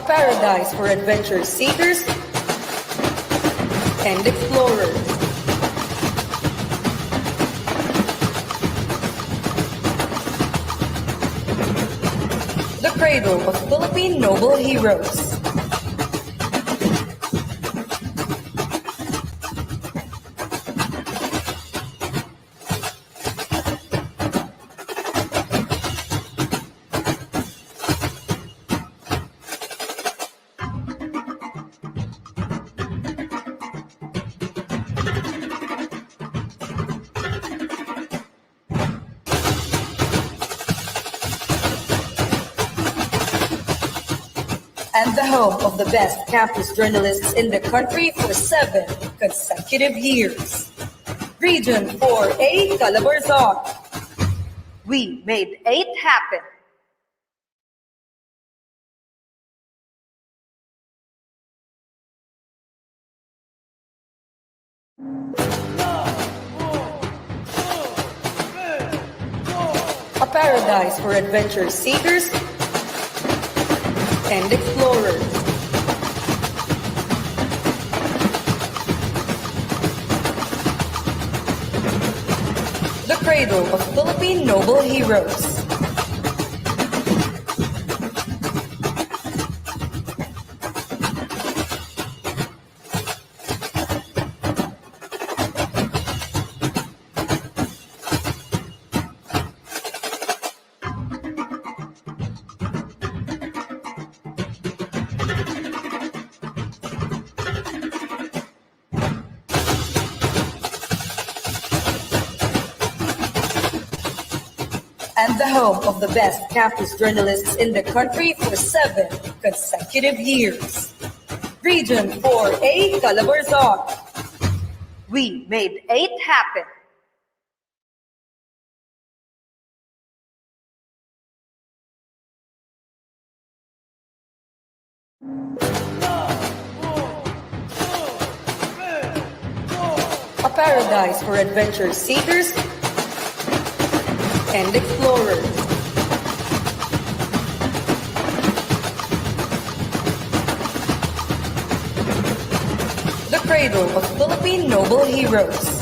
paradise for adventure seekers and explorers. The cradle of Philippine noble heroes. And the home of the best campus journalists in the country for 7 consecutive years. Region 4A, CALABARZON. We made 8 happen. A paradise for adventure seekers and explorers. The cradle of Philippine noble heroes. And the home of the best campus journalists in the country for 7 consecutive years. Region 4A, CALABARZON. We made 8 happen. A paradise for adventure seekers and explorers. The cradle of Philippine noble heroes.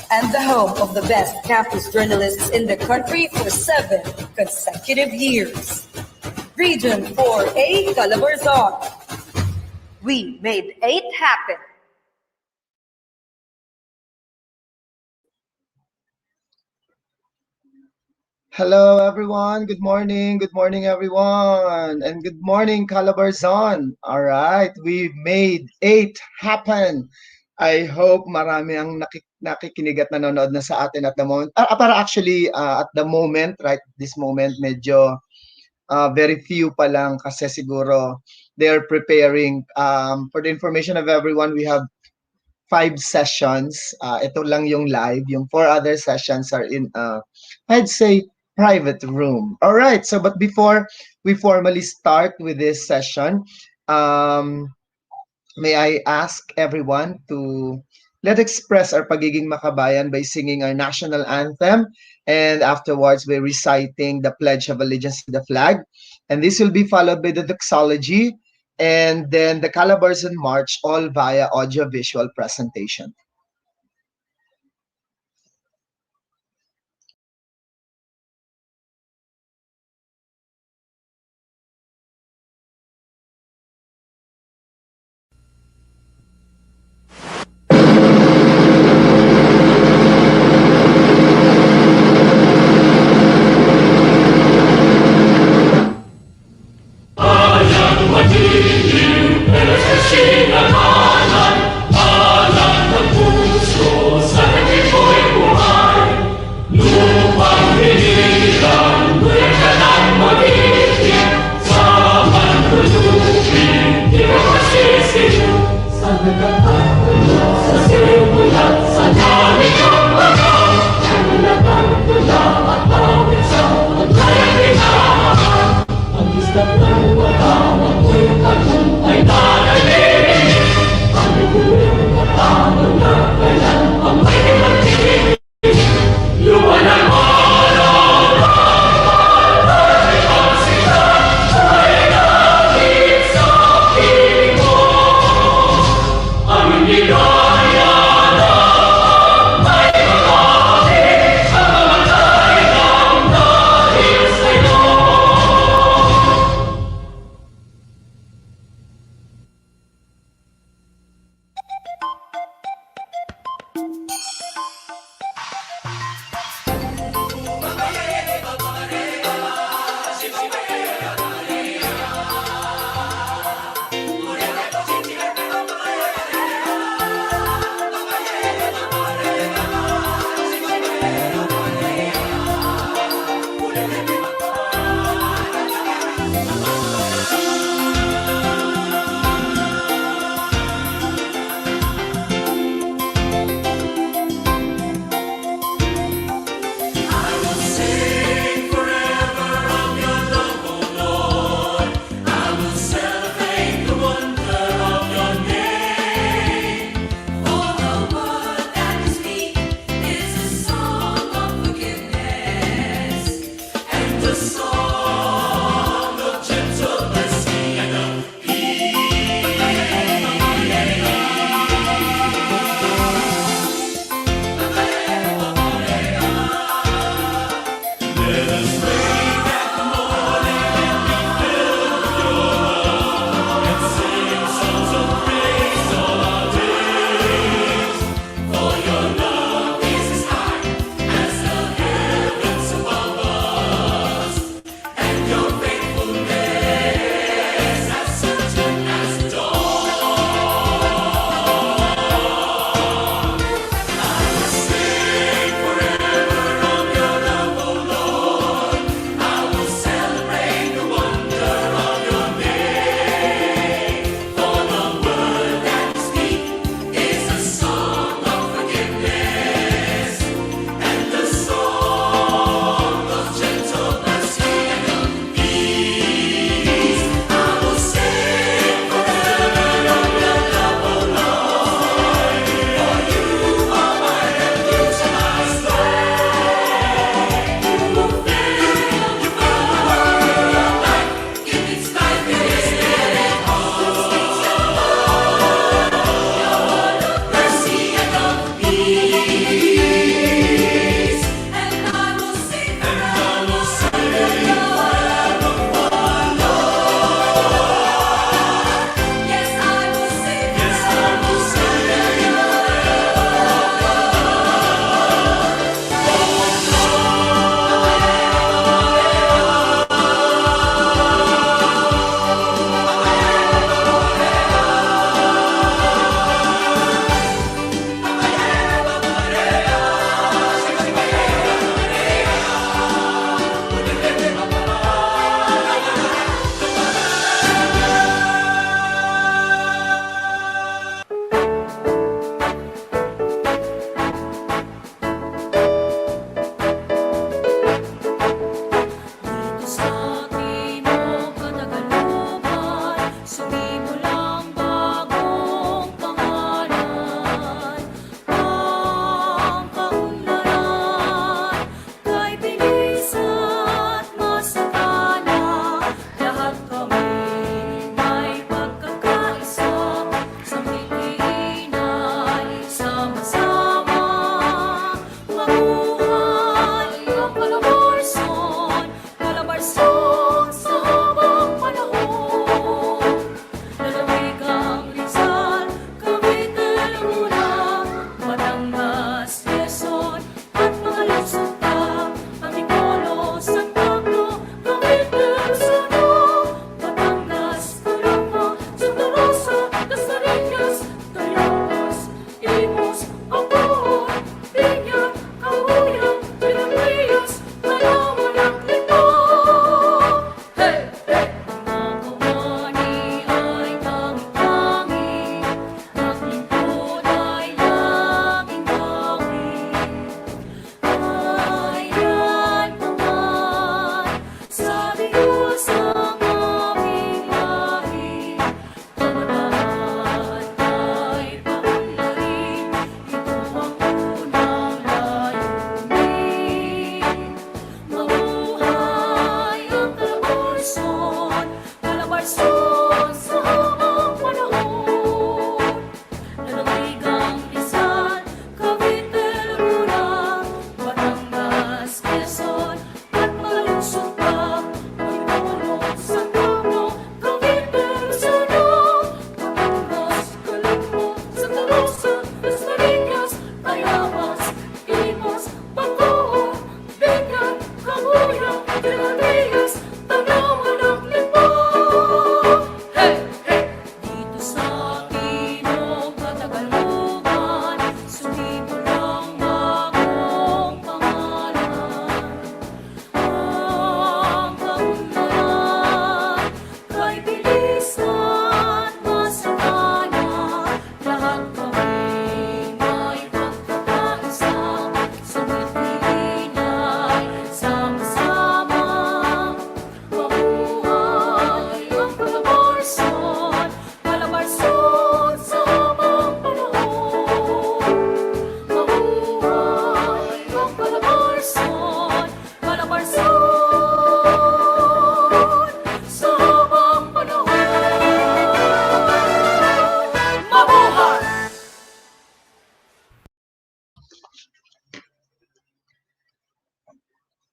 And the home of the best campus journalists in the country for 7 consecutive years. Region 4A, CALABARZON. We made 8 happen. Hello everyone, good morning everyone, and good morning CALABARZON. All right, we've made 8 happen. I hope marami ang nakikinig at nanonood na sa atin at the moment. Para actually at the moment, right, this moment, medyo very few pa lang kasi siguro they're preparing. For the information of everyone, we have 5 sessions. Ito lang yung live. Yung 4 other sessions are in, I'd say, private room. All right, so but before we formally start with this session, may I ask everyone to let's express our pagiging makabayan by singing our national anthem, and afterwards by reciting the Pledge of Allegiance to the flag. And this will be followed by the doxology and then the CALABARZON March, all via audio-visual presentation. Alam mo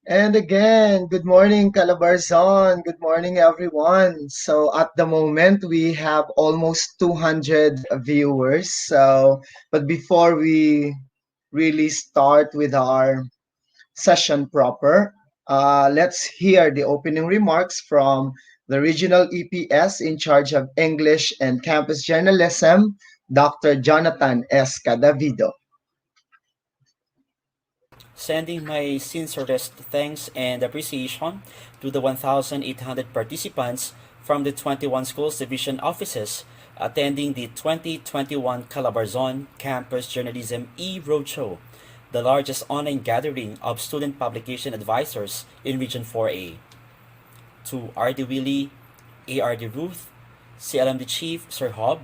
And again, good morning, Calabarzon. Good morning, everyone. So at the moment, we have almost 200 viewers. But before we really start with our session proper, let's hear the opening remarks from the regional EPS in charge of English and Campus Journalism, Dr. Jonathan S. Cadavido. Sending my sincerest thanks and appreciation to the 1,800 participants from the 21 schools division offices attending the 2021 Calabarzon Campus Journalism e-Roadshow, the largest online gathering of student publication advisors in Region 4A. To R.D. Willie, A.R.D. Ruth, CLMD Chief Sir Hob,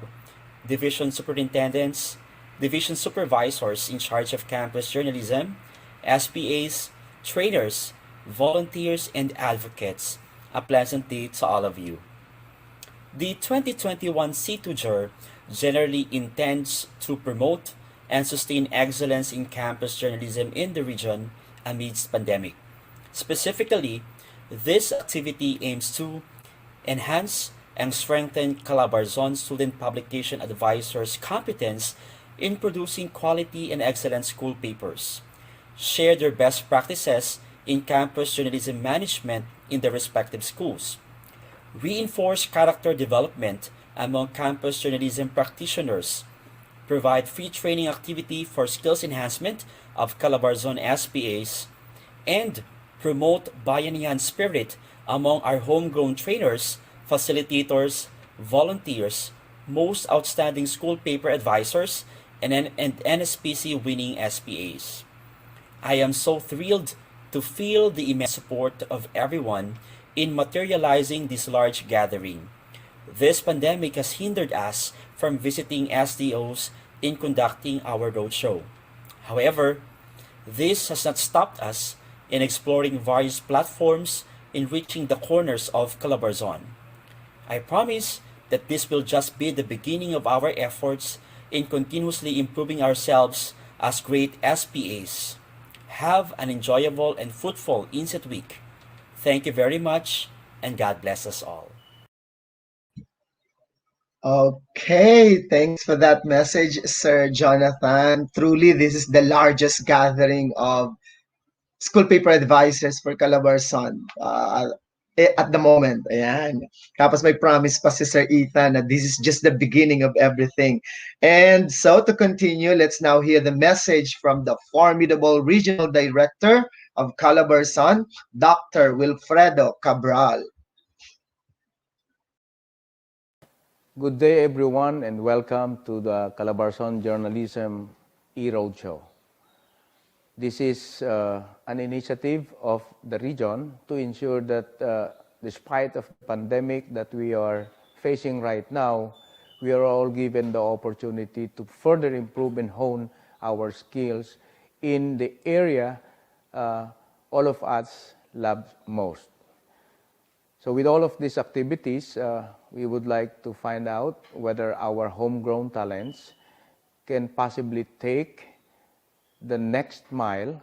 Division Superintendents, Division Supervisors in charge of campus journalism, SPAs, trainers, volunteers, and advocates, a pleasant day to all of you. The 2021 C2JER generally intends to promote and sustain excellence in campus journalism in the region amidst pandemic. Specifically, this activity aims to enhance and strengthen Calabarzon student publication advisors' competence in producing quality and excellent school papers, share their best practices in campus journalism management in their respective schools, reinforce character development among campus journalism practitioners, provide free training activity for skills enhancement of Calabarzon SPAs, and promote bayanihan spirit among our homegrown trainers, facilitators, volunteers, most outstanding school paper advisors, and NSPC winning SPAs. I am so thrilled to feel the immense support of everyone in materializing this large gathering. This pandemic has hindered us from visiting SDOs in conducting our roadshow. However, this has not stopped us in exploring various platforms in reaching the corners of Calabarzon. I promise that this will just be the beginning of our efforts in continuously improving ourselves as great SPAs. Have an enjoyable and fruitful Inset Week. Thank you very much, and God bless us all. Okay, thanks for that message, Sir Jonathan. Truly, this is the largest gathering of school paper advisors for Calabarzon at the moment. Ayan. Tapos may promise pa si Sir Ethan na this is just the beginning of everything. And so to continue, let's now hear the message from the formidable Regional Director of Calabarzon, Dr. Wilfredo Cabral. Good day, everyone, and welcome to the Calabarzon Journalism e-Roadshow. This is an initiative of the region to ensure that despite of the pandemic that we are facing right now, we are all given the opportunity to further improve and hone our skills in the area all of us love most. So with all of these activities, we would like to find out whether our homegrown talents can possibly take the next mile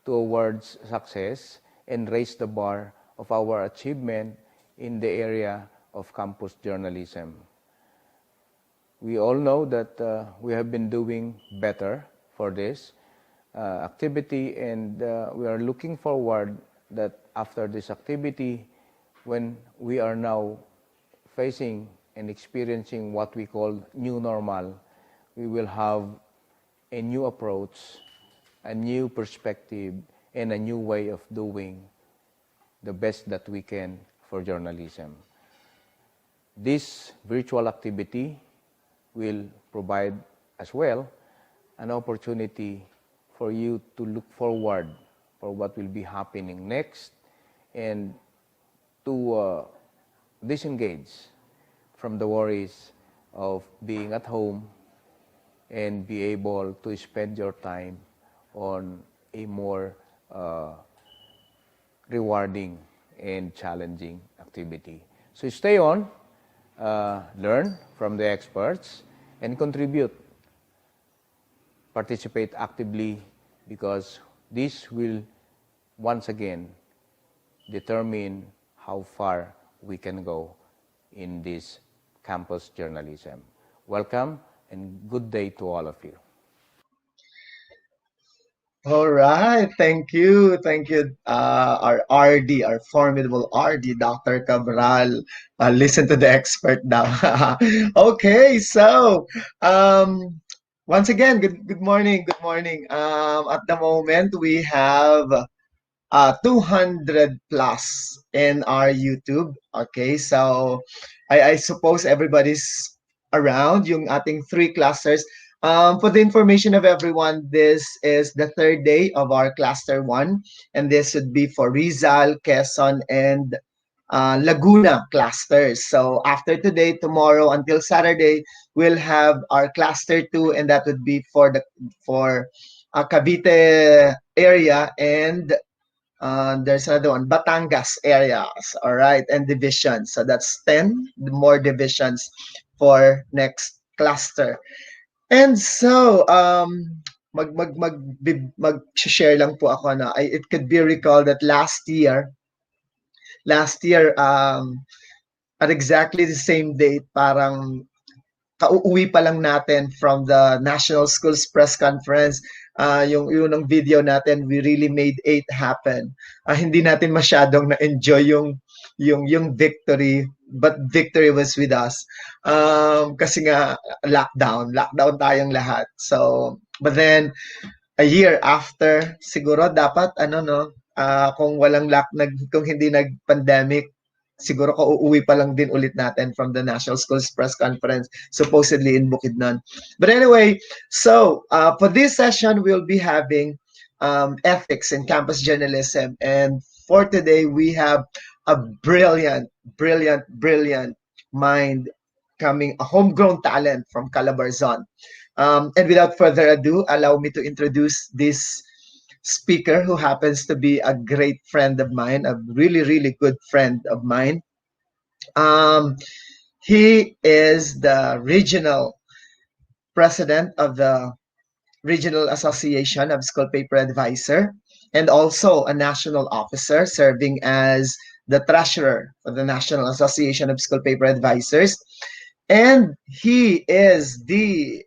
towards success and raise the bar of our achievement in the area of campus journalism. We all know that we have been doing better for this activity, and we are looking forward that after this activity, when we are now facing and experiencing what we call new normal, we will have a new approach, a new perspective, and a new way of doing the best that we can for journalism. This virtual activity will provide as well an opportunity for you to look forward for what will be happening next and to disengage from the worries of being at home and be able to spend your time on a more rewarding and challenging activity. So stay on, learn from the experts, and contribute. Participate actively because this will once again determine how far we can go in this campus journalism. Welcome and good day to all of you. All right, thank you, our RD, our formidable RD, Dr. Cabral. Listen to the expert now. Okay, so once again, good morning, good morning. At the moment, we have 200 plus in our YouTube. Okay, so I suppose everybody's around yung ating three clusters. For the information of everyone, this is the third day of our cluster one, and this would be for Rizal, Quezon, and Laguna clusters. So after today, tomorrow until Saturday, we'll have our cluster two, and that would be for Cavite area and there's another one, Batangas areas. All right, and divisions. So that's 10 more divisions for next cluster. And so mag-share lang po ako na it could be recalled that last year at exactly the same date parang kauuwi pa lang natin from the National Schools Press Conference. Yung unang video natin, we really made eight happen. Hindi natin masyadong na-enjoy yung victory, but victory was with us. Kasi nga, lockdown tayong lahat. So, but then, a year after, siguro dapat kung kung hindi nag-pandemic, siguro uuwi pa lang din ulit natin from the National Schools Press Conference, supposedly in Bukidnon. But anyway, so for this session, we'll be having ethics in campus journalism. And for today, we have a brilliant mind a homegrown talent from Calabarzon. And without further ado, allow me to introduce this speaker who happens to be a great friend of mine, a really good friend of mine. He is the regional president of the Regional Association of School Paper Advisor and also a national officer serving as the treasurer of the National Association of School Paper Advisors. And he is the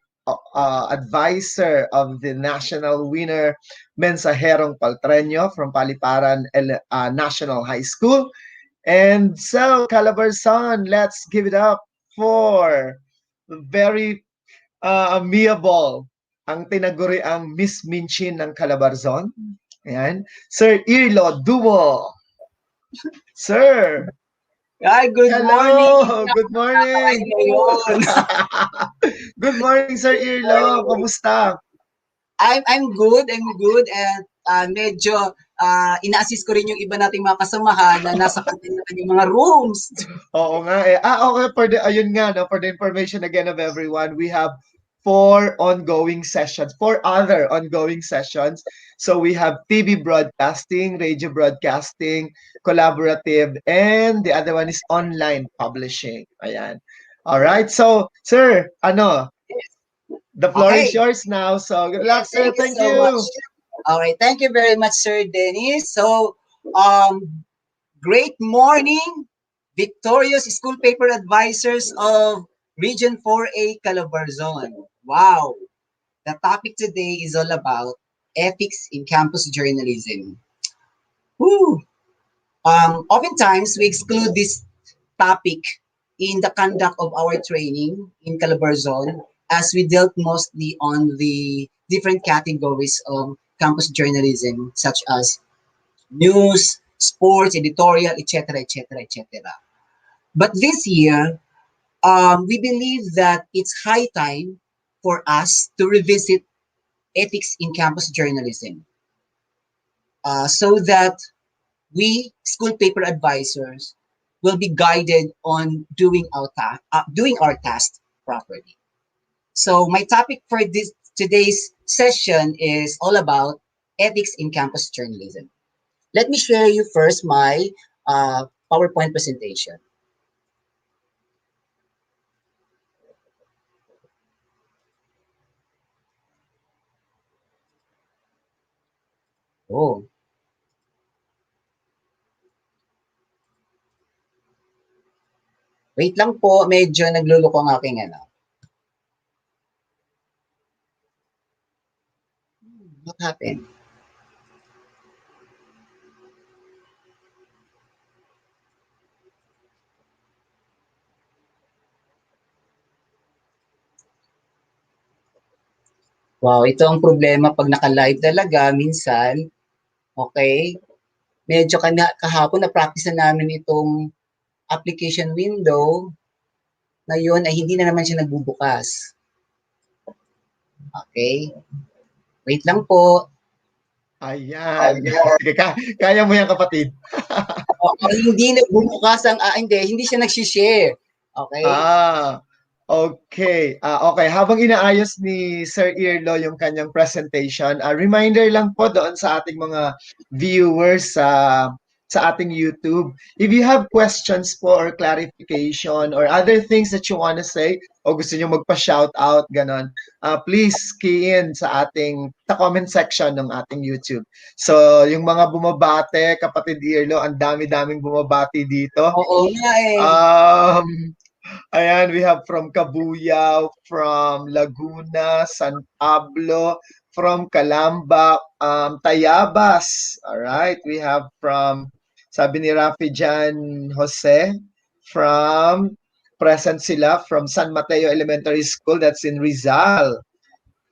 advisor of the national winner Mensaherong Paltreño from Paliparan National High School. And so, Calabarzon, let's give it up for very amiable ang tinaguri ang Miss Minchin ng Calabarzon. Ayan. Sir Irlo Dumo. Sir. Hi, good morning. Hello, good morning. Good morning, Sir Irlo. Kumusta? I'm good and medyo ina-assist ko rin yung iba nating mga kasamahan na nasa kanilang mga rooms. Oo nga eh. Okay, ayun nga, no, for the information again of everyone, we have four other ongoing sessions. So we have TV broadcasting, radio broadcasting, collaborative, and the other one is online publishing. Ayan. All right. So, sir, the floor is yours now. So, good luck, sir. Thank so you. much. All right. Thank you very much, Sir Dennis. So, great morning, victorious school paper advisors of Region 4A Calabarzon. Wow. The topic today is all about ethics in campus journalism. Woo. Oftentimes, we exclude this topic in the conduct of our training in Calabarzon as we dealt mostly on the different categories of campus journalism, such as news, sports, editorial, etc., etc., etc. But this year, we believe that it's high time for us to revisit ethics in campus journalism so that we, school paper advisors, will be guided on doing our task properly. So my topic for today's session is all about ethics in campus journalism. Let me share you first my PowerPoint presentation. Oh. Wait lang po, medyo nagluloko ang aking ano. What happened? Wow, ito ang problema pag naka-live talaga minsan. Okay? Medyo kahapon na-practice na namin itong application window. Ngayon ay hindi na naman siya nagbubukas. Okay? Wait lang po. Ayan. Sige, kaya mo yan, kapatid. Hindi nagbubukas ang hindi siya nag-share. Okay? Okay. Okay. Habang inaayos ni Sir Irlo yung kanyang presentation, reminder lang po doon sa ating mga viewers sa ating YouTube. If you have questions po or clarification or other things that you want to say o gusto nyo magpa-shout out, ganon, please key in sa comment section ng ating YouTube. So, yung mga bumabate, kapatid Irlo, ang dami-daming bumabati dito. Oo nga eh. Ayan, we have from Cabuyao, from Laguna, San Pablo, from Calamba, Tayabas. All right, we have from, sabi ni Rafi Jan Jose, present sila from San Mateo Elementary School, that's in Rizal.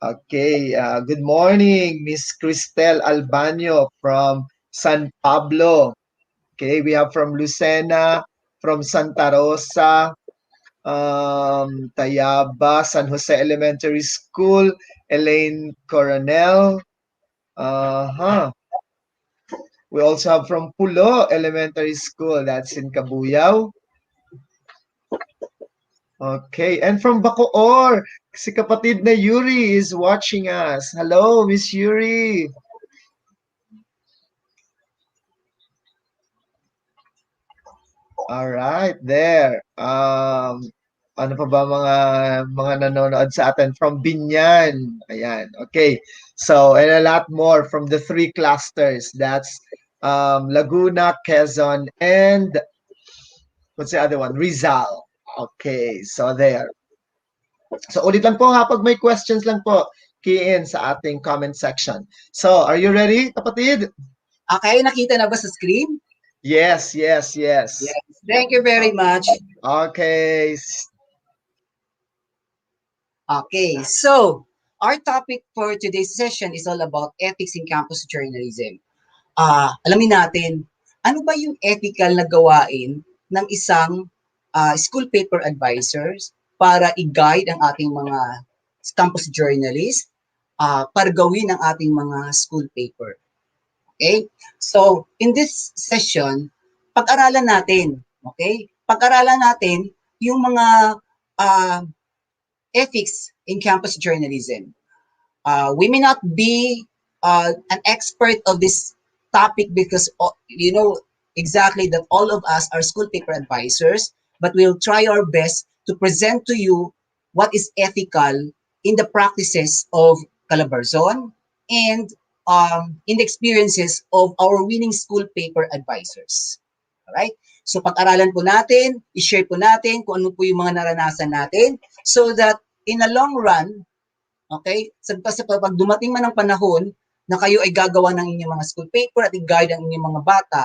Okay, good morning, Miss Cristel Albanyo from San Pablo. Okay, we have from Lucena, from Santa Rosa, Tayaba, San Jose Elementary School, Elaine Coronel. We also have from Pulo Elementary School, that's in Cabuyao. Okay, and from Bacoor, si kapatid na Yuri is watching us. Hello, Miss Yuri. All right, there. Ano pa ba mga nanonood sa atin from Binyan? Ayan. Okay. So, and a lot more from the 3 clusters. That's Laguna, Quezon, and what's the other one? Rizal. Okay. So, there. So, ulit lang po ha, pag may questions lang po, key in sa ating comment section. So, are you ready, kapatid? Okay, nakita na ba sa screen? Yes. Yes. Thank you very much. Okay. Okay, so our topic for today's session is all about ethics in campus journalism. Alamin natin, ano ba yung ethical na gawain ng isang school paper advisors para i-guide ang ating mga campus journalists para gawin ang ating mga school paper. Okay? So, in this session, pag-aralan natin, okay? Pag-aralan natin yung mga ethics in campus journalism. We may not be an expert of this topic because you know exactly that all of us are school paper advisors, but we'll try our best to present to you what is ethical in the practices of Calabarzon and in the experiences of our winning school paper advisors. Alright? So pag-aralan po natin, i-share po natin kung ano po yung mga naranasan natin so that in a long run, okay, pag dumating man ang panahon na kayo ay gagawa ng inyong mga school paper at i-guide ang inyong mga bata,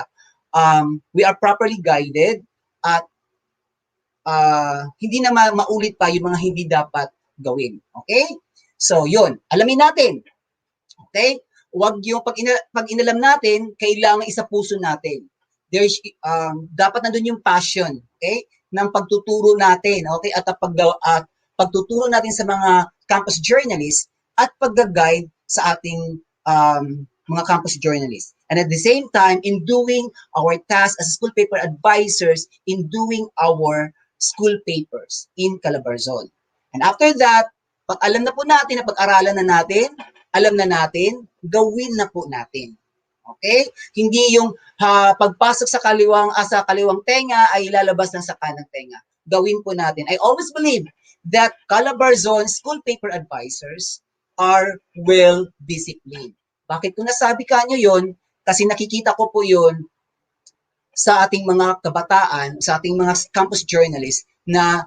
we are properly guided at hindi na maulit pa yung mga hindi dapat gawin. Okay? So, yun. Alamin natin. Okay? Huwag yung pag inalam natin, kailangan isa puso natin. There's dapat nandun yung passion, okay? Ng pagtuturo natin, okay? At pagtuturo natin sa mga campus journalists at pag-guide sa ating mga campus journalists. And at the same time, in doing our task as school paper advisors, in doing our school papers in Calabarzon. And after that, pag alam na po natin na pag-aralan na natin, alam na natin, gawin na po natin. Okay? Hindi yung pagpasok sa kaliwang tenga ay lalabas lang sa kanang tenga. Gawin po natin. I always believe that Calabarzon school paper advisors are well disciplined. Bakit ko nasabi kanyo yon? Kasi nakikita ko po yon sa ating mga kabataan, sa ating mga campus journalists na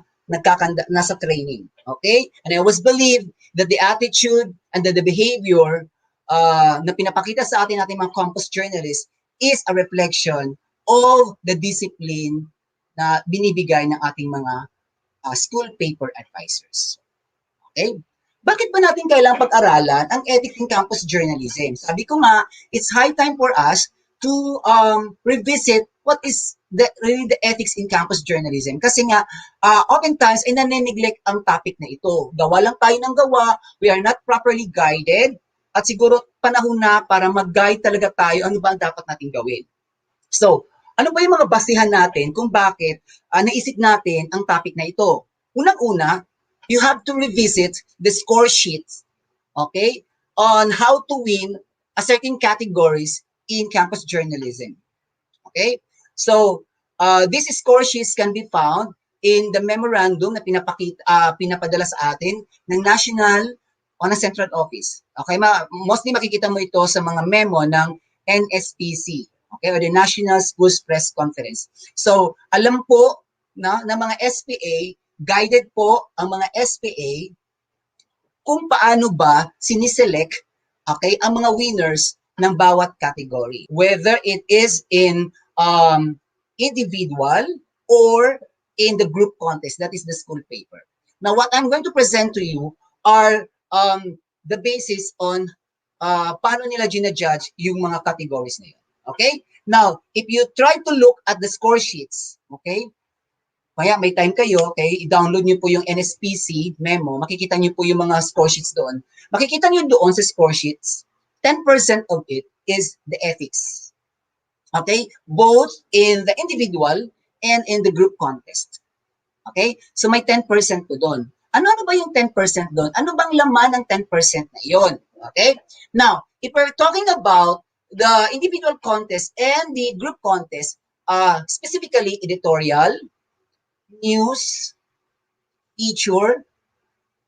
nasa training. Okay? And I always believe that the attitude and the behavior na pinapakita sa ating mga campus journalists is a reflection of the discipline na binibigay ng ating mga school paper advisors. Okay? Bakit ba natin kailangang pag-aralan ang ethics in campus journalism? Sabi ko nga, it's high time for us to revisit what is really the ethics in campus journalism. Kasi nga, oftentimes ay nane-neglect ang topic na ito. Gawa lang tayo ng gawa, we are not properly guided, at siguro panahon na para mag-guide talaga tayo ano ba ang dapat natin gawin. So, ano ba yung mga basihan natin kung bakit naisip natin ang topic na ito? Unang-una, you have to revisit the score sheets, okay, on how to win a certain categories in campus journalism. Okay? So, these score sheets can be found in the memorandum na pinapadala sa atin ng National on a Central Office. Okay? Mostly makikita mo ito sa mga memo ng NSPC, okay, or the National Schools Press Conference. So, alam po na mga SPA, guided po ang mga SPA kung paano ba siniselect, okay, ang mga winners ng bawat category. Whether it is in individual or in the group contest, that is the school paper. Now, what I'm going to present to you are the basis on paano nila ginajudge yung mga categories na yun. Okay? Now, if you try to look at the score sheets, okay, kaya may time kayo, okay, i-download nyo po yung NSPC memo, makikita nyo po yung mga score sheets doon. Makikita nyo doon sa score sheets, 10% of it is the ethics. Okay? Both in the individual and in the group contest. Okay? So may 10% po doon. Ano ba yung 10% doon? Ano bang laman ng 10% na yun? Okay? Now, if we're talking about the individual contest and the group contest, specifically editorial, news, feature,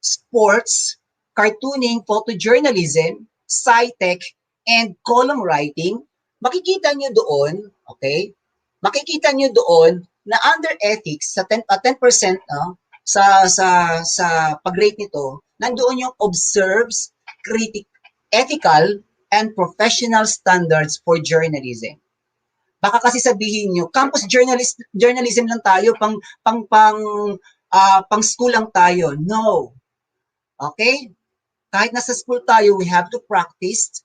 sports, cartooning, photojournalism, sci-tech, and column writing, makikita nyo doon, okay? Makikita nyo doon na under ethics, sa 10% sa pag-rate nito, nandoon yung observes, ethical, and professional standards for journalism. Baka kasi sabihin nyo, campus journalism lang tayo, pang school lang tayo. No. Okay? Kahit nasa school tayo, we have to practice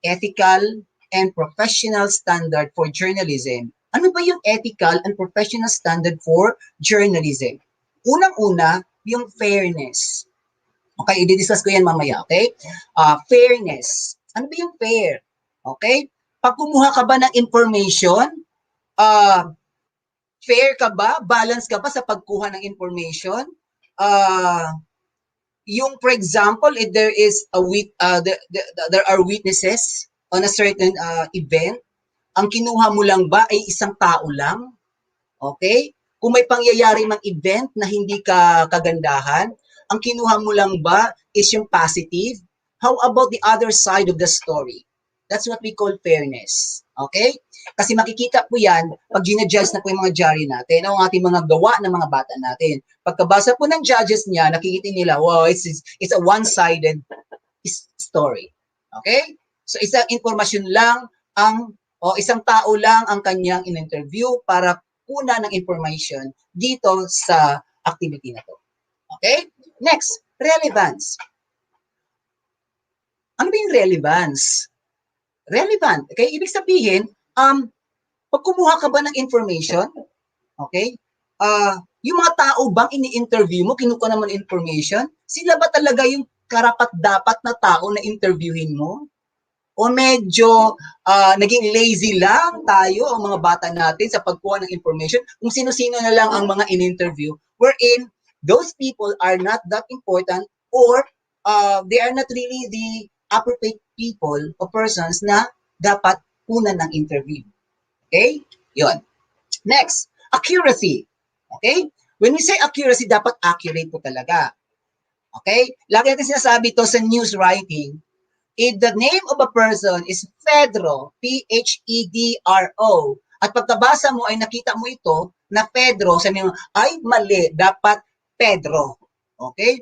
ethical and professional standard for journalism. Ano ba yung ethical and professional standard for journalism? Unang-una, yung fairness. Okay, i-discuss ko yan mamaya, okay? Fairness. Ano ba yung fair? Okay? Pag kumuha ka ba ng information, fair ka ba? Balance ka ba sa pagkuha ng information? Yung, for example, if there is there are witnesses on a certain event, ang kinuha mo lang ba ay isang tao lang? Okay? Kung may pangyayari mang event na hindi ka kagandahan, ang kinuha mo lang ba is yung positive? How about the other side of the story? That's what we call fairness. Okay? Kasi makikita po yan pag ginajudge na po yung mga jury natin, ang ating mga gawa ng mga bata natin. Pagkabasa po ng judges niya, nakikita nila, wow, it's a one-sided story. Okay? So isang informasyon lang isang tao lang ang kanyang in-interview para kuna ng information dito sa activity na to. Okay? Next, relevance. Ano ba yung relevance? Relevant. Okay? Ibig sabihin, pag kumuha ka ba ng information, okay? Yung mga tao bang ini-interview mo, kinukuha naman information, sila ba talaga yung karapat-dapat na tao na interviewin mo? O medyo naging lazy lang tayo, ang mga bata natin, sa pagkuha ng information, kung sino-sino na lang ang mga in-interview, wherein those people are not that important or they are not really the appropriate people or persons na dapat una ng interview. Okay? Yun. Next, accuracy. Okay? When we say accuracy, dapat accurate po talaga. Okay? Lagi natin sinasabi to sa news writing. If the name of a person is Pedro, P-H-E-D-R-O, At pagkabasa mo ay nakita mo ito na Pedro, sabi mo, ay mali, dapat Pedro. Okay?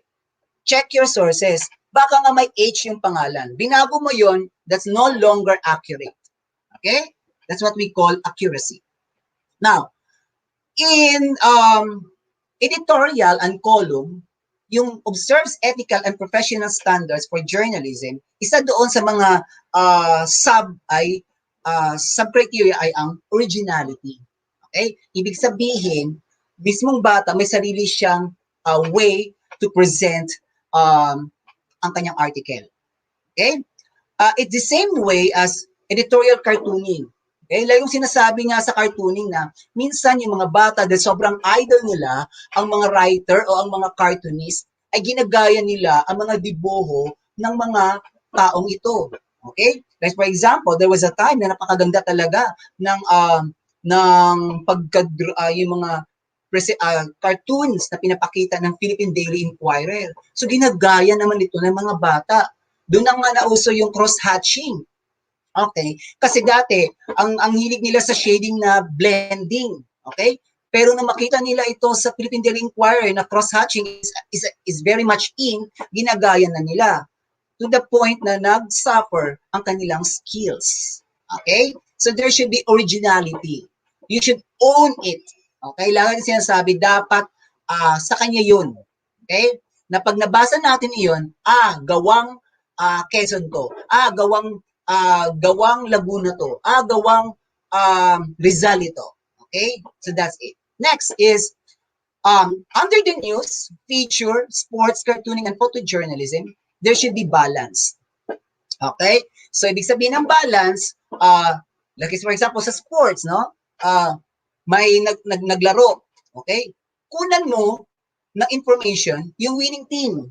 Check your sources. Baka nga may H yung pangalan. Binago mo yon, that's no longer accurate. Okay? That's what we call accuracy. Now, in editorial and column, yung observes ethical and professional standards for journalism, isa doon sa mga sub-criteria ay ang originality. Okay? Ibig sabihin, mismong bata may sarili siyang way to present ang kanyang article. Okay? It's the same way as editorial cartooning. Okay? Laging sinasabi nga sa cartooning na minsan yung mga bata dahil sobrang idol nila, ang mga writer o ang mga cartoonist ay ginagaya nila ang mga dibuho ng mga taong ito. Okay? Like for example, there was a time na napakaganda talaga ng yung mga cartoons na pinapakita ng Philippine Daily Inquirer. So ginagaya naman ito ng mga bata. Doon na nga nauso yung cross-hatching. Okay? Kasi dati, ang hilig nila sa shading na blending. Okay? Pero nung makita nila ito sa Philippine Daily Inquirer na cross-hatching is very much in, ginagaya na nila. To the point na nag-suffer ang kanilang skills. Okay? So there should be originality. You should own it. Okay? Lagi sinasabi, dapat sa kanya yun. Okay? Na pag nabasa natin iyon, gawang Quezon to. Gawang Laguna to. Gawang Rizal ito. Okay? So that's it. Next is, under the news, feature, sports, cartooning, and photojournalism, there should be balance. Okay? So, ibig sabihin ng balance, like for example, sa sports, no? May naglaro. Okay? Kunan mo ng information yung winning team.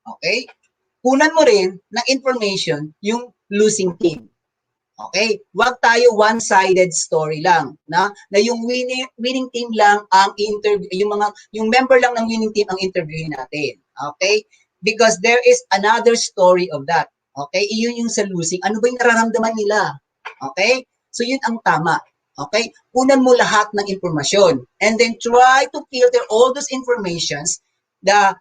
Okay? Kunan mo rin ng information yung losing team. Okay? Huwag tayo one-sided story lang, na yung winning team lang ang interview, yung member lang ng winning team ang interviewin natin. Okay? Because there is another story of that. Okay? Iyon yung sa losing. Ano ba yung nararamdaman nila? Okay? So yun ang tama. Okay? Kunan mo lahat ng informasyon and then try to filter all those informations that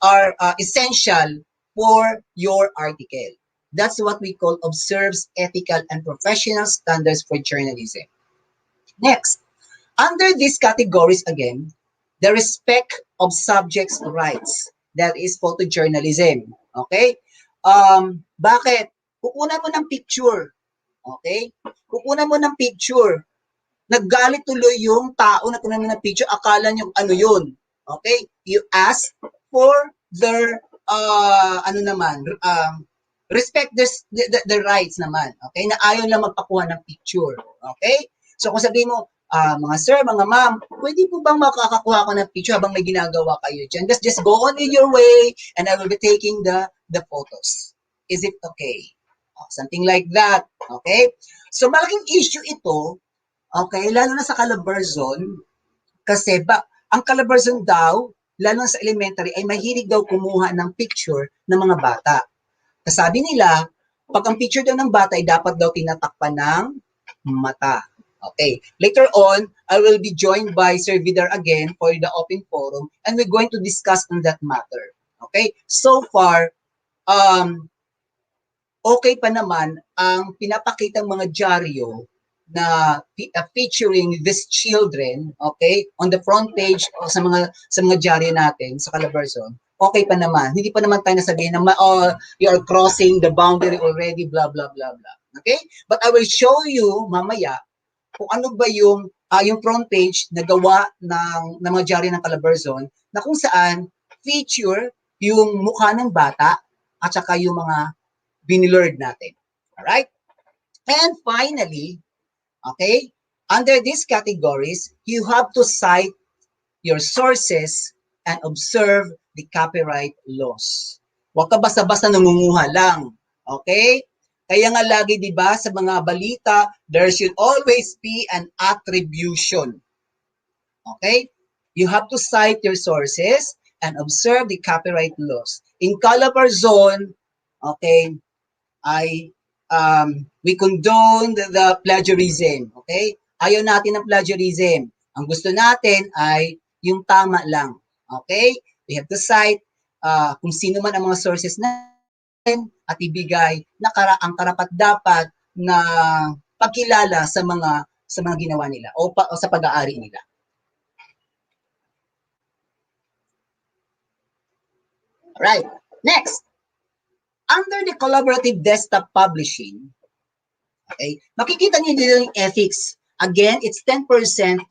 are essential for your article. That's what we call observes ethical and professional standards for journalism. Next, under these categories again, the respect of subjects' rights. That is photojournalism. Okay? Bakit? Kukunan mo ng picture. Okay? Kukunan mo ng picture. Naggalit tuloy yung tao na kunan mo ng picture. Akala nyo ano yun. Okay? You ask for their respect the rights naman. Okay? Na ayaw lang magpakuha ng picture. Okay? So kung sabihin mo, mga sir, mga ma'am, pwede po bang makakakuha ko ng picture habang may ginagawa kayo dyan? Just go on with your way and I will be taking the photos. Is it okay? Something like that. Okay? So malaking issue ito, okay, lalo na sa Calabarzon, kasi ang Calabarzon daw, lalo na sa elementary, ay mahilig daw kumuha ng picture ng mga bata. Kasabi nila, pag ang picture daw ng bata ay dapat daw tinatakpan ng mata. Okay. Later on, I will be joined by Sir Vidar again for the open forum and we're going to discuss on that matter. Okay. So far, okay pa naman ang pinapakitang mga dyaryo na featuring these children, okay, on the front page o sa mga dyaryo natin sa Calabarzon. Okay pa naman. Hindi pa naman tayo nasabihin na you are crossing the boundary already, blah, blah, blah, blah. Okay? But I will show you mamaya kung ano ba yung front page na gawa ng mga dyaryo ng Calabarzon na kung saan feature yung mukha ng bata at saka yung mga binilurd natin. Alright? And finally, okay, under these categories, you have to cite your sources and observe the copyright laws. Huwag ka basta-basta nangunguha lang. Okay? Kaya nga lagi, di ba, sa mga balita, there should always be an attribution. Okay? You have to cite your sources and observe the copyright laws. In Calabarzon, okay, we condone the plagiarism. Okay? Ayaw natin ng plagiarism. Ang gusto natin ay yung tama lang. Okay? We have to cite kung sino man ang mga sources natin at ibigay na ang karapat-dapat na pagkilala sa mga ginawa nila o sa pag-aari nila. Alright, next. Under the collaborative desktop publishing, okay, makikita niyo dito yung ethics. Again, it's 10%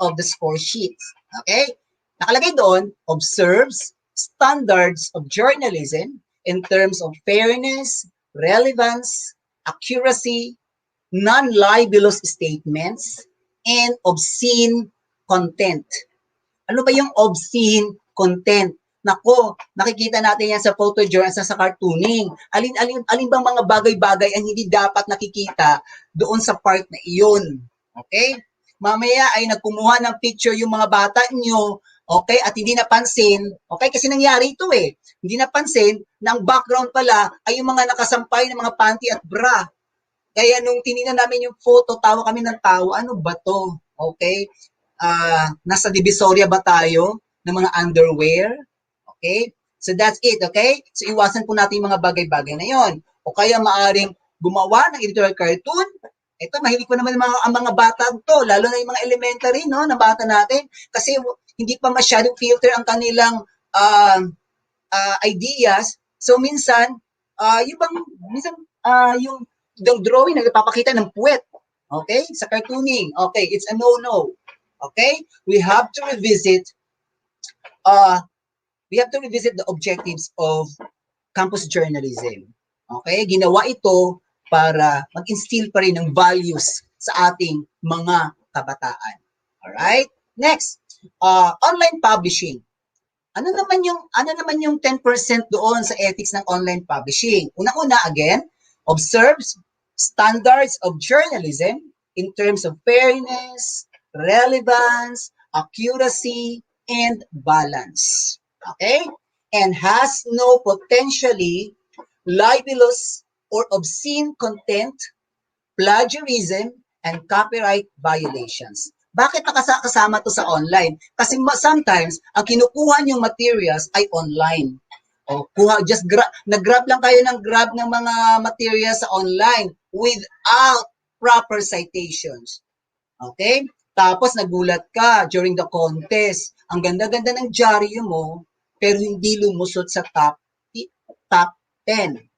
of the score sheets. Okay? Nakalagay doon, observes standards of journalism in terms of fairness, relevance, accuracy, non-libelous statements, and obscene content. Ano ba yung obscene content? Nako, nakikita natin yan sa photojournalism, sa cartooning. Alin bang mga bagay-bagay ang hindi dapat nakikita doon sa part na iyon? Okay? Mamaya ay nagkumuha ng picture yung mga bata nyo, okay, at hindi napansin, okay, kasi nangyari ito eh. Hindi napansin na ang background pala ay yung mga nakasampay ng mga panty at bra. Kaya nung tinignan namin yung photo, tawa kami ng tawa, ano ba to? Okay? Nasa Divisoria ba tayo ng mga underwear? Okay? So that's it, okay? So iwasan po natin yung mga bagay-bagay na yon. O kaya maaring gumawa ng editorial cartoon. Ito, mahilig pa naman ang mga bata to, lalo na yung mga elementary, no, na bata natin. Kasi hindi pa masyadong filter ang kanilang ideas. So minsan, yung drawing nagpapakita ng puwet. Okay? Sa cartooning. Okay, it's a no-no. Okay? We have to revisit the objectives of campus journalism. Okay? Ginawa ito para mag-instill pa rin ng values sa ating mga kabataan. Alright? Next, online publishing. Ano naman yung 10% doon sa ethics ng online publishing? Una-una, again, observes standards of journalism in terms of fairness, relevance, accuracy, and balance. Okay? And has no potentially libelous or obscene content, plagiarism, and copyright violations. Bakit nakasama to sa online? Kasi sometimes, ang kinukuha niyong materials ay online. O, nag-grab lang kayo ng mga materials sa online without proper citations. Okay? Tapos nagulat ka during the contest. Ang ganda-ganda ng dyaryo mo, pero hindi lumusot sa top 10.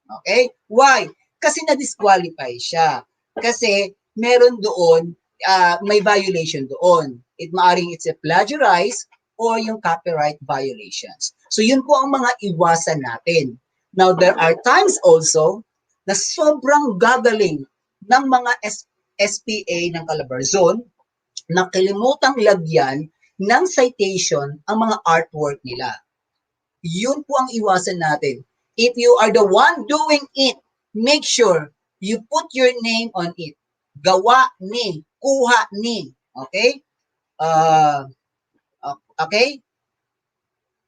Okay? Why? Kasi na-disqualify siya. Kasi meron doon, may violation doon. Maaring it's a plagiarize or yung copyright violations. So yun po ang mga iwasan natin. Now, there are times also na sobrang gagaling ng mga SPA ng Calabarzon na kalimutang lagyan ng citation ang mga artwork nila. Yun po ang iwasan natin. If you are the one doing it, make sure you put your name on it. Gawa ni, kuha ni. Okay? Okay?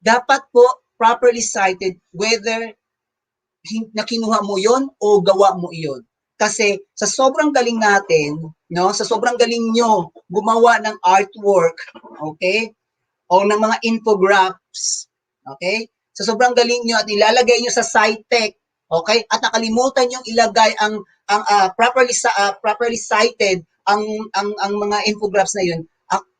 Dapat po properly cited whether nakinuha mo yon o gawa mo iyon. Kasi sa sobrang galing natin, no, sa sobrang galing nyo gumawa ng artwork, okay? O ng mga infographics, okay? Sa sobrang galing nyo at ilalagay nyo sa SciTech, okay? At nakalimutan nyo ilagay ang properly cited ang mga infographics na yun.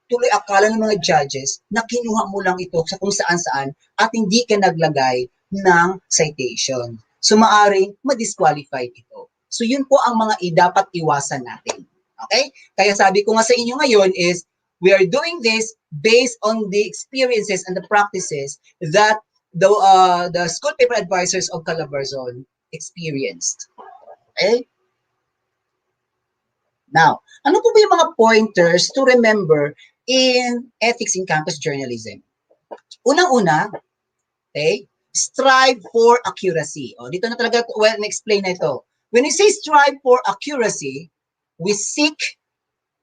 Tuloy akala ng mga judges na kinuha mo lang ito sa kung saan-saan at hindi ka naglagay ng citation. So maaring ma-disqualify ito. So yun po ang mga dapat iwasan natin. Okay? Kaya sabi ko nga sa inyo ngayon is we are doing this based on the experiences and the practices that the school paper advisors of Calabarzon experienced. Okay? Now, ano po ba yung mga pointers to remember in ethics in campus journalism? Unang-una, okay, strive for accuracy. O, dito na talaga, na-explain na ito. When we say strive for accuracy, we seek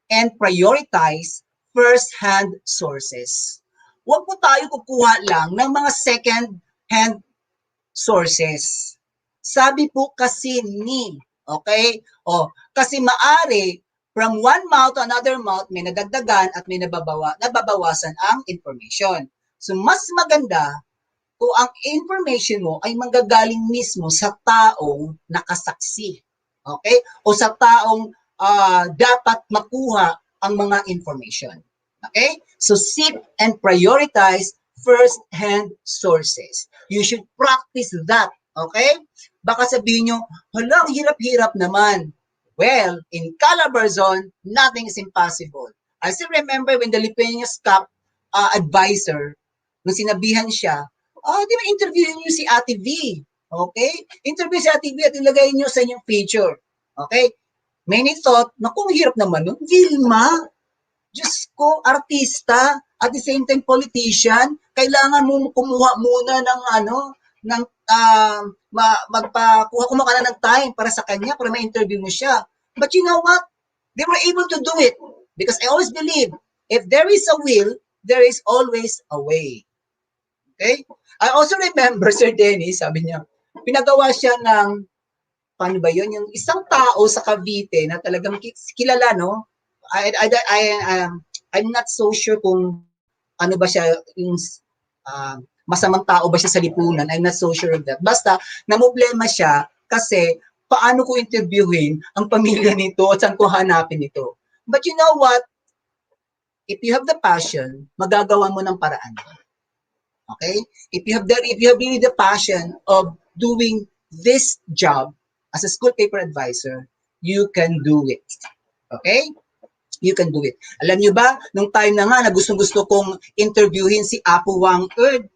and prioritize first-hand sources. Huwag po tayo kukuha lang ng mga second-hand sources. Sabi po kasi ni, okay? O, kasi maari From one mouth to another mouth, may nadagdagan at may nababawasan ang information. So mas maganda kung ang information mo ay manggagaling mismo sa taong nakasaksi. Okay? O sa taong dapat makuha ang mga information. Okay? So seek and prioritize first-hand sources. You should practice that. Okay? Baka sabihin nyo, hala, hirap-hirap naman. Well, in Calabarzon, nothing is impossible. I still remember when the Lipeñas Cup advisor, nung sinabihan siya, di ba interviewin niyo si Ate V? Okay? Interview si Ate V at ilagay niyo sa inyong picture. Okay? Many thought, naku, hirap naman nun. Vilma, Diyos ko, artista, at the same time politician, kailangan mo kumuha muna ng kumuha ka na ng time para sa kanya, para ma-interview mo siya. But you know what? They were able to do it. Because I always believe, if there is a will, there is always a way. Okay? I also remember, Sir Dennis, sabi niya, pinagawa siya ng, paano ba yun? Yung isang tao sa Cavite na talagang kilala, no? I'm not so sure kung ano ba siya, yung masamang tao ba siya sa lipunan. I'm not so sure of that. Basta, namblema siya kasi paano ko interviewin ang pamilya nito at saan ko hanapin ito. But you know what? If you have the passion, magagawa mo ng paraan. Okay? If you have really the passion of doing this job as a school paper advisor, you can do it. Okay? You can do it. Alam niyo ba, nung time na nga na gusto kong interviewin si Apo Wang Earth,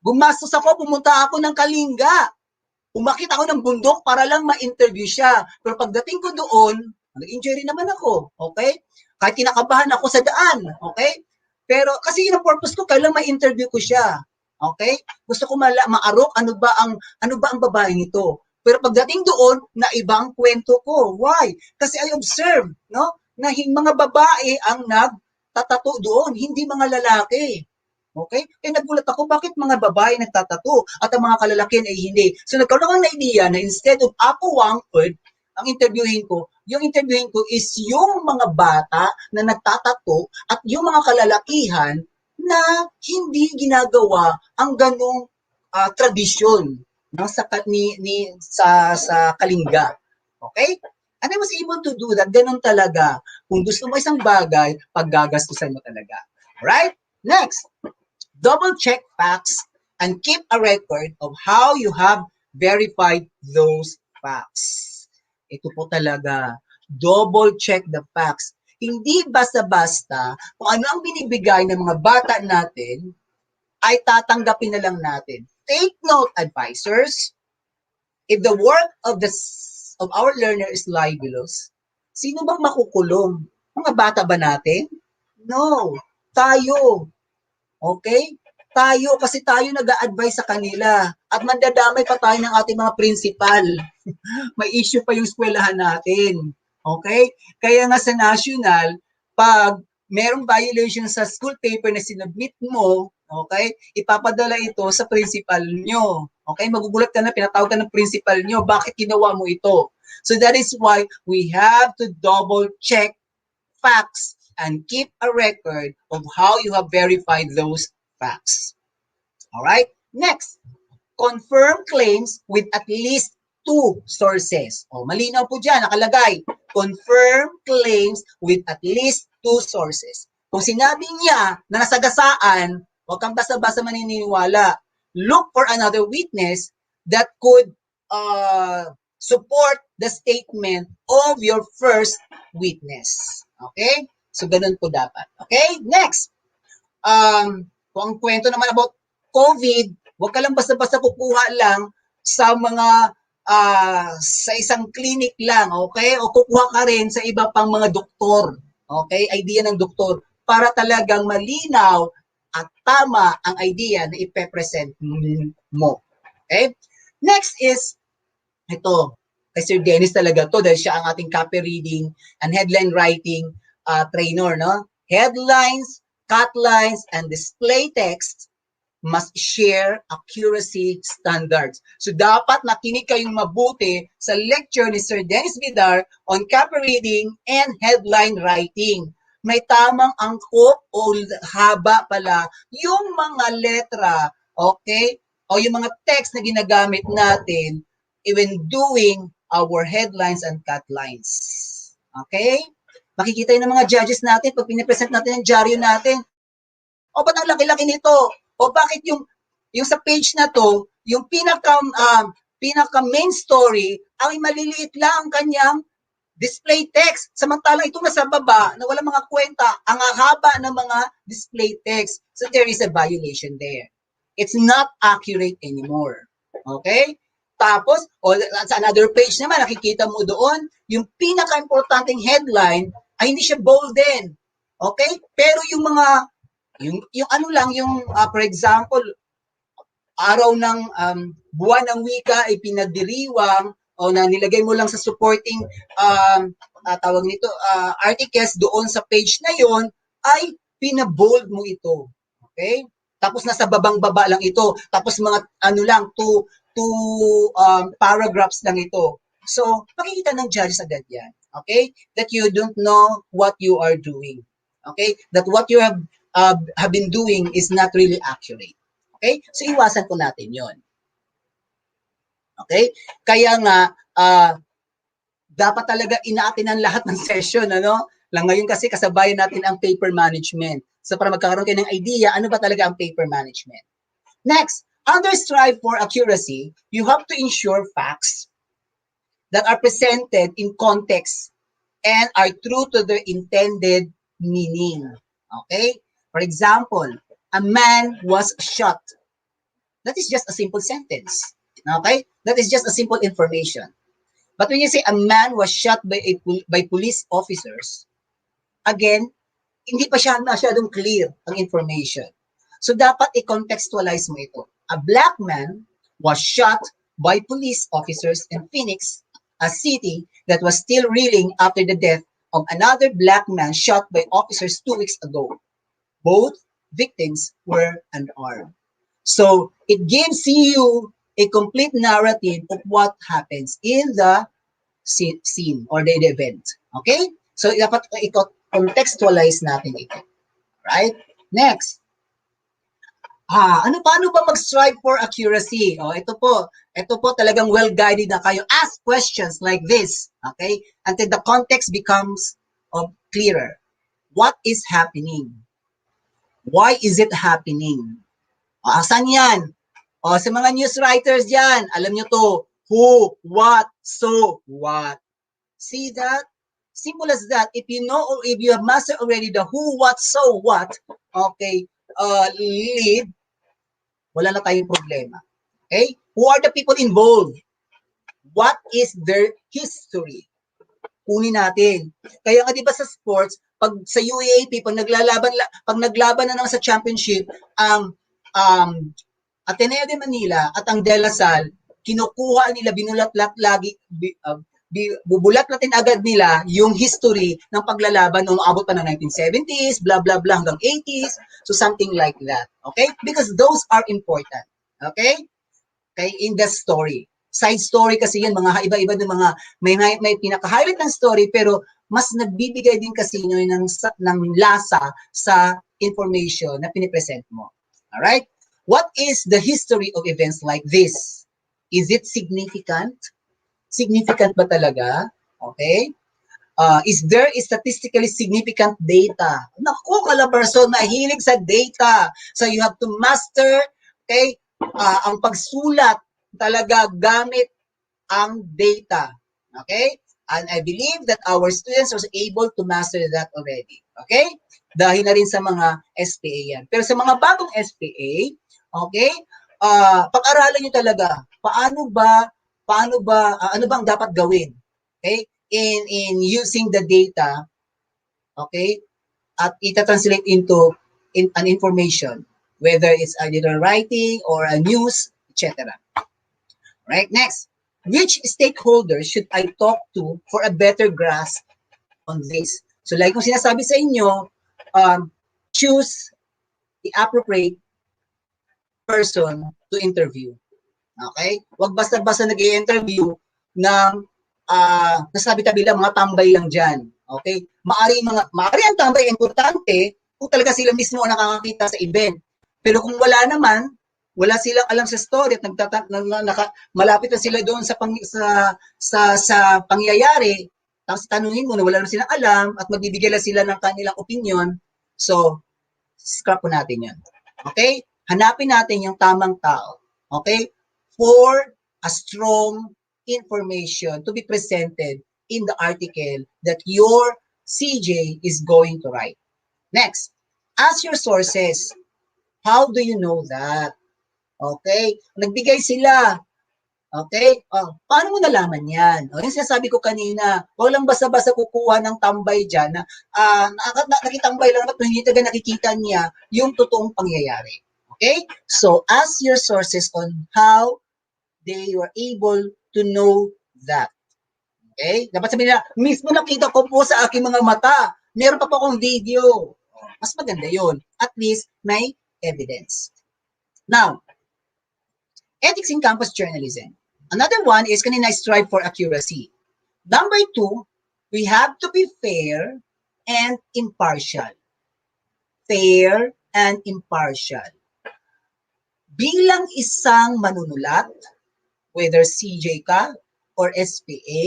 gumastos ako, pumunta ako ng Kalinga. Umakit ako ng bundok para lang ma-interview siya. Pero pagdating ko doon, nag-enjoy rin naman ako. Okay? Kahit kinakabahan ako sa daan. Okay? Pero kasi yun ang purpose ko, kailang ma-interview ko siya. Okay? Gusto ko maarok ano ba ang babae nito. Pero pagdating doon, naiba ang kwento ko. Why? Kasi I observe, no? Na mga babae ang nagtatato doon, hindi mga lalaki. Okay? Nagulat ako, bakit mga babae nagtatato at ang mga kalalakihan ay hindi? So nagkaroon ng idea na instead of Apo Wang Earth, ang interviewin ko is yung mga bata na nagtatato at yung mga kalalakihan na hindi ginagawa ang ganong tradisyon sa Kalinga. Okay? And I was able to do that. Ganun talaga. Kung gusto mo isang bagay, paggagastusan mo talaga. Alright? Next, double check facts and keep a record of how you have verified those facts. Ito po talaga. Double check the facts. Hindi basta-basta kung ano ang binibigay ng mga bata natin, ay tatanggapin na lang natin. Take note, advisors, if the work of our learner is libelous, sino bang makukulong? Mga bata ba natin? No. Tayo. Okay? Tayo, kasi tayo nag-a-advise sa kanila. At mandadamay pa tayo ng ating mga principal. May issue pa yung eskwelahan natin. Okay? Kaya nga sa national, pag merong violation sa school paper na sinubmit mo, okay, ipapadala ito sa principal nyo. Okay, magugulat ka na, pinatawag ka ng principal nyo, bakit ginawa mo ito? So that is why we have to double check facts and keep a record of how you have verified those facts. Alright, next, confirm claims with at least 2 sources. Malinaw po dyan, nakalagay, confirm claims with at least 2 sources. Kung sinabi niya na nasagasaan, huwag kang basta-basta maniniwala. Look for another witness that could support the statement of your first witness. Okay? So, ganun po dapat. Okay? Next. Kung ang kwento naman about COVID, huwag ka lang basta-basta kukuha lang sa mga sa isang clinic lang, okay? O kukuha ka rin sa iba pang mga doktor. Okay? Idea ng doktor para talagang malinaw at tama ang idea na ipepresent mo. Okay? Next is, ito, kay Sir Dennis talaga to dahil siya ang ating copy reading and headline writing trainer, no? Headlines, cut lines, and display text must share accuracy standards. So dapat nakinig kayong mabuti sa lecture ni Sir Dennis Vidar on copy reading and headline writing. May tamang angkop o haba pala yung mga letra, okay? O yung mga text na ginagamit natin when doing our headlines and catlines. Okay? Makikita yun ng mga judges natin pag pinipresent natin yung dyaryo natin. O ba't ang laki-laki nito? O bakit yung sa page na to, yung pinaka main story ay maliliit lang ang kanyang display text. Samantalang ito nasa baba na wala mga kwenta, ang haba ng mga display text. So there is a violation there. It's not accurate anymore. Okay? Tapos, sa another page naman, nakikita mo doon, yung pinaka-importanting headline ay hindi siya bolden. Okay? Pero yung mga yung ano lang, yung for example, araw ng buwan ng wika ay pinagdiriwang o na nilagay mo lang sa supporting tawag nito articles doon sa page na yon ay pinabold mo ito. Okay? Tapos nasa babang-baba lang ito. Tapos mga ano lang, two paragraphs lang ito. So, makikita ng judges agad yan. Okay? That you don't know what you are doing. Okay? That what you have been doing is not really accurate. Okay? So, iwasan po natin yon. Okay? Kaya nga, dapat talaga inaatin ang lahat ng session, ano? Lang ngayon kasi kasabayan natin ang paper management. So, para magkakaroon kayo ng idea, ano ba talaga ang paper management? Next, under strive for accuracy, you have to ensure facts that are presented in context and are true to their intended meaning. Okay? For example, a man was shot. That is just a simple sentence. Okay? That is just a simple information. But when you say a man was shot by police officers, again, hindi pa siya masyadong clear ang information. So dapat i-contextualize mo ito. A black man was shot by police officers in Phoenix, a city that was still reeling after the death of another black man shot by officers 2 weeks ago. Both victims were unarmed. So it gives you a complete narrative of what happens in the scene or the event. Okay? So dapat i-contextualize natin ito. Right? Next. Paano ba mag-strive for accuracy? Ito po talagang well-guided na kayo. Ask questions like this, okay? Until the context becomes clearer. What is happening? Why is it happening? Asan yan? Sa mga news writers dyan, alam nyo to, who, what, so, what. See that? Simple as that. If you know or if you have mastered already the who, what, so, what, okay, lead, wala na tayong problema. Okay? Who are the people involved? What is their history? Kunin natin. Kaya nga 'di ba sa sports, pag sa UAAP, pag naglaban na naman sa championship, ang Ateneo de Manila at ang De La Salle, kinukuha nila, binulatlat lagi, bubulat-latin agad nila yung history ng paglalaban nung abot pa ng 1970s, blah, blah, blah, hanggang 80s, so something like that. Okay? Because those are important. Okay? Okay, in the story. Side story kasi yan, mga iba-iba ng mga, may pinaka-highlight ng story, pero mas nagbibigay din kasi yun ng lasa sa information na pinipresent mo. Alright? What is the history of events like this? Is it significant? Significant ba talaga? Okay? Is there statistically significant data? Naku, CALABARZON, mahilig sa data. So you have to master, okay, ang pagsulat talaga gamit ang data. Okay? And I believe that our students are able to master that already. Okay? Dahil na rin sa mga SPA yan. Pero sa mga bagong SPA, okay, pag-aralan nyo talaga, ano ba ang dapat gawin? Okay? In using the data, okay, at ita-translate into an information, whether it's either writing or a news, etc. Right? Next, which stakeholders should I talk to for a better grasp on this? So like kung sinasabi sa inyo, choose the appropriate person to interview. Okay? Huwag basta-basta nag-i-interview ng nasabi-tabi lang, mga tambay lang dyan. Okay? Maari ang tambay importante kung talaga sila mismo ang nakakakita sa event. Pero kung wala silang alam sa story at malapit na sila doon sa pangyayari, tapos tanungin mo na wala na silang alam at magbibigay lang sila ng kanilang opinion, so scrap po natin yan. Okay? Hanapin natin yung tamang tao. Okay? For a strong information to be presented in the article that your CJ is going to write. Next, ask your sources. How do you know that? Okay? Nagbigay sila. Okay? Paano mo nalaman yan? Yung sinasabi ko kanina, huwag lang basta-basta kukuha ng tambay dyan na nakitambay lang at hindi taga nakikita niya yung totoong pangyayari. Okay? So, ask your sources on how they were able to know that. Okay? Dapat sabihin nila, mismo nakita ko po sa aking mga mata. Meron pa po akong video. Mas maganda yun. At least, may evidence. Now, ethics in campus journalism. Another one is kanina strive for accuracy. Number 2, we have to be fair and impartial. Fair and impartial. Bilang isang manunulat, whether CJ ka or SPA,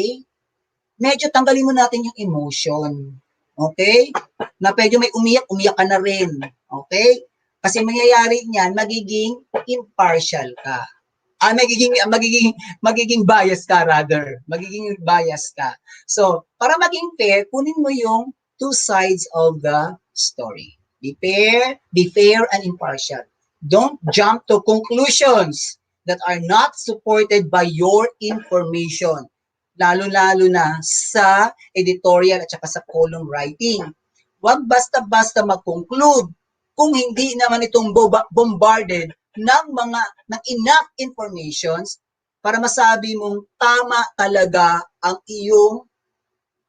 medyo tanggalin mo natin yung emotion. Okay? Na medyo may umiyak ka na rin. Okay? Kasi mangyayari niyan, magiging impartial ka. Magiging bias ka rather. Magiging bias ka. So, para maging fair, kunin mo yung two sides of the story. Be fair and impartial. Don't jump to conclusions that are not supported by your information. Lalo-lalo na sa editorial at saka sa column writing. Huwag basta-basta mag-conclude kung hindi naman itong bombarded ng enough informations para masabi mong tama talaga ang iyong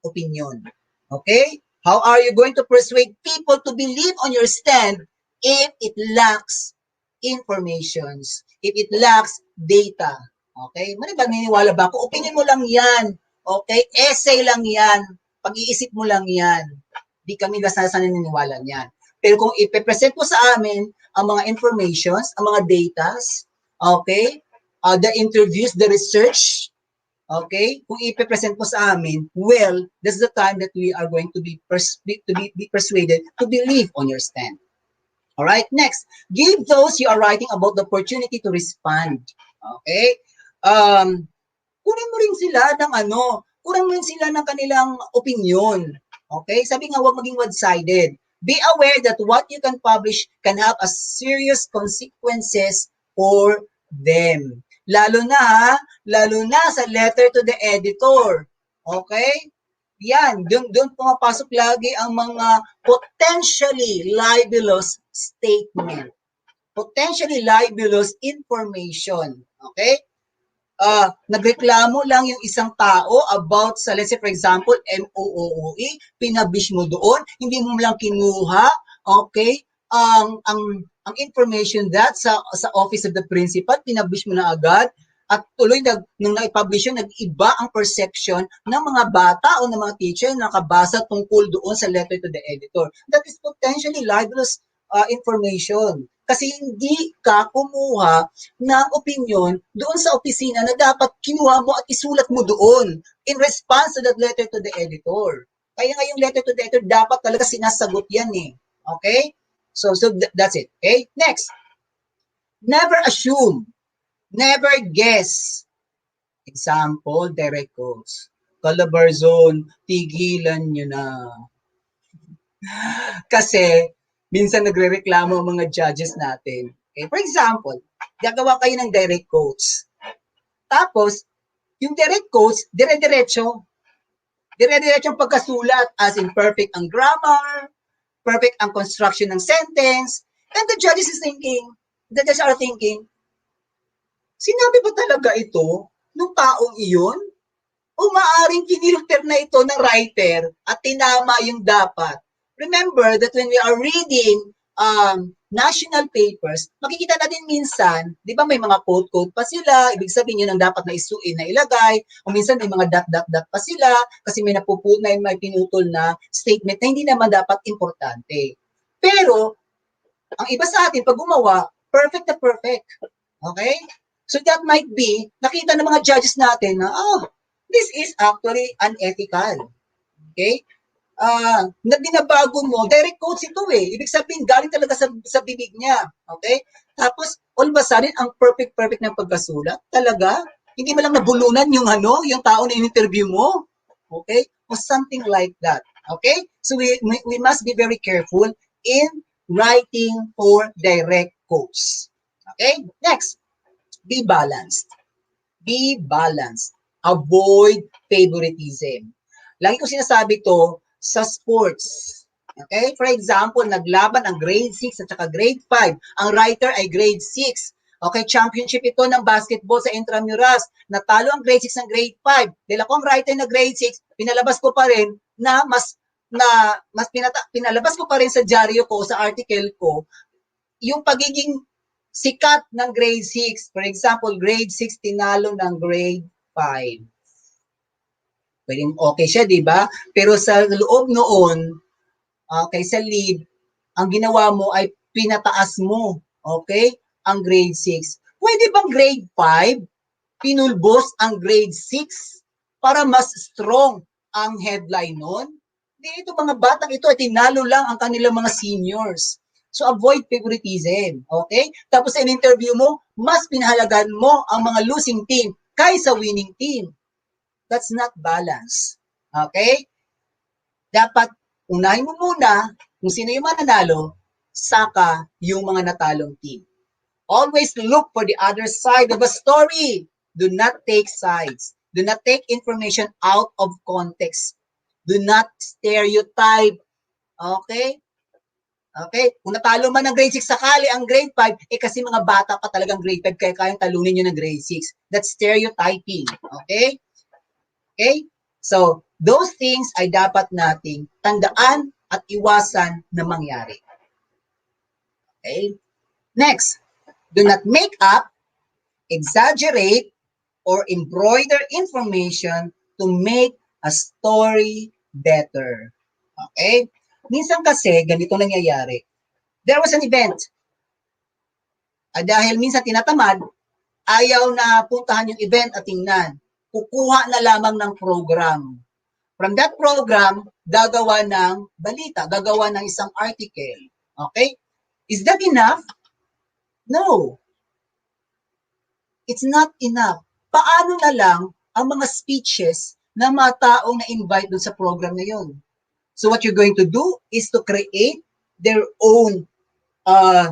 opinion. Okay? How are you going to persuade people to believe on your stand if it lacks informations, if it lacks data? Okay? Maniniwala ba? Kung opinion mo lang yan, okay? Essay lang yan, pag-iisip mo lang yan, di kami basta naniniwala niyan. Pero kung ipe-present mo sa amin ang mga informations, ang mga datas, okay? The interviews, the research, okay? Kung ipe-present mo sa amin, well, that's the time that we are going to be persuaded to believe on your stand. All right, next, give those you are writing about the opportunity to respond. Okay? Kunin mo rin sila kunin mo rin sila ng kanilang opinion. Okay? Sabi nga, huwag maging one-sided. Be aware that what you can publish can have a serious consequences for them. Lalo na sa letter to the editor. Okay? Yan, doon pumapasok lagi ang mga potentially libelous statement. Potentially libelous information. Okay? Nagreklamo lang yung isang tao about sa, let's say for example, MOOE, pinabish mo doon, hindi mo lang kinuha, okay, ang information that sa office of the principal, pinabish mo na agad, at tuloy nung na-publish yun, nag-iba ang perception ng mga bata o ng mga teacher na nakabasa tungkol doon sa letter to the editor. That is potentially libelous information. Kasi hindi ka kumuha ng opinion doon sa opisina na dapat kinuha mo at isulat mo doon in response to that letter to the editor. Kaya nga yung letter to the editor, dapat talaga sinasagot yan eh. Okay? So that's it. Okay? Next. Never assume. Never guess. Example, direct quotes. Calabarzon, tigilan nyo na. Kasi, minsan nagre-reklamo ang mga judges natin. Okay? For example, gagawa kayo ng direct quotes. Tapos, yung direct quotes, dire-diretso. Dire-diretso ang pagkasulat as in perfect ang grammar, perfect ang construction ng sentence, and the judges are thinking, sinabi ba talaga ito ng taong iyon? O maaaring kinilter na ito ng writer at tinama yung dapat. Remember that when we are reading national papers, makikita natin minsan, di ba may mga quote-quote pa sila, ibig sabihin yun ang dapat na isuin na ilagay, o minsan may mga dot-dot-dot pa sila, kasi may may pinutol na statement na hindi naman dapat importante. Pero, ang iba sa atin, pag gumawa, perfect na perfect. Okay? So that might be, nakita ng mga judges natin na, this is actually unethical. Okay? Na binabago mo, direct quotes ito eh. Ibig sabihin, galing talaga sa bibig niya. Okay? Tapos, all of a sudden, ang perfect ng pagkasulat, talaga, hindi mo lang nabulunan yung tao na in-interview mo. Okay? Or something like that. Okay? So, we must be very careful in writing for direct quotes. Okay? Next, be balanced. Be balanced. Avoid favoritism. Lagi ko sinasabi to sa sports. Okay? For example, naglaban ang grade 6 at saka grade 5. Ang writer ay grade 6. Okay, championship ito ng basketball sa Intramuras. Natalo ang grade 6 ng grade 5. Dahil ako ang writer na grade 6, pinalabas ko pa rin na pinalabas ko pa rin sa dyaryo ko, sa article ko, yung pagiging sikat ng grade 6. For example, grade 6 tinalo ng grade 5. Pwedeng okay siya, di ba? Pero sa loob noon, okay, sa lead, ang ginawa mo ay pinataas mo, okay, ang grade 6. Pwede bang grade 5, pinulbos ang grade 6 para mas strong ang headline noon? Di ito mga batang ito ay tinalo lang ang kanilang mga seniors. So avoid favoritism, okay? Tapos sa interview mo, mas pinahalagan mo ang mga losing team kaysa winning team. That's not balance. Okay? Dapat unahin mo muna kung sino yung mananalo, saka yung mga natalong team. Always look for the other side of a story. Do not take sides. Do not take information out of context. Do not stereotype. Okay? Okay? Kung natalo man ng grade 6 sakali ang grade 5, kasi mga bata pa talagang grade 5 kaya kayang talunin nyo ng grade 6. That's stereotyping. Okay? Okay? So, those things ay dapat nating tandaan at iwasan na mangyari. Okay? Next, do not make up, exaggerate, or embroider information to make a story better. Okay? Minsan kasi, ganito nangyayari. There was an event. Dahil minsan tinatamad, ayaw na puntahan yung event at tingnan. Kukuha na lamang ng program. From that program, gagawa ng balita, gagawa ng isang article. Okay? Is that enough? No. It's not enough. Paano na lang ang mga speeches ng mga taong na-invite dun sa program na yun? So what you're going to do is to create their own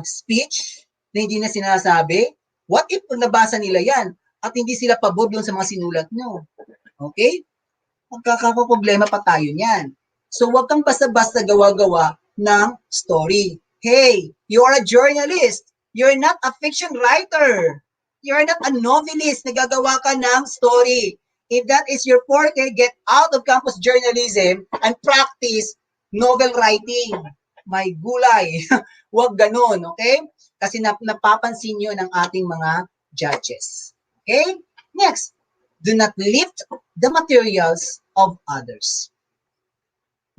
speech na hindi na sinasabi. What if pag nabasa nila yan at hindi sila pabor doon sa mga sinulat nyo? Okay? Magkakaproblema pa tayo niyan. So wag kang basta-basta gawa-gawa ng story. Hey, you're a journalist. You're not a fiction writer. You're not a novelist. Nagagawa ka ng story. If that is your forte, get out of campus journalism and practice novel writing. My gulay. Huwag ganun, okay? Kasi napapansin nyo ng ating mga judges. Okay? Next, do not lift the materials of others.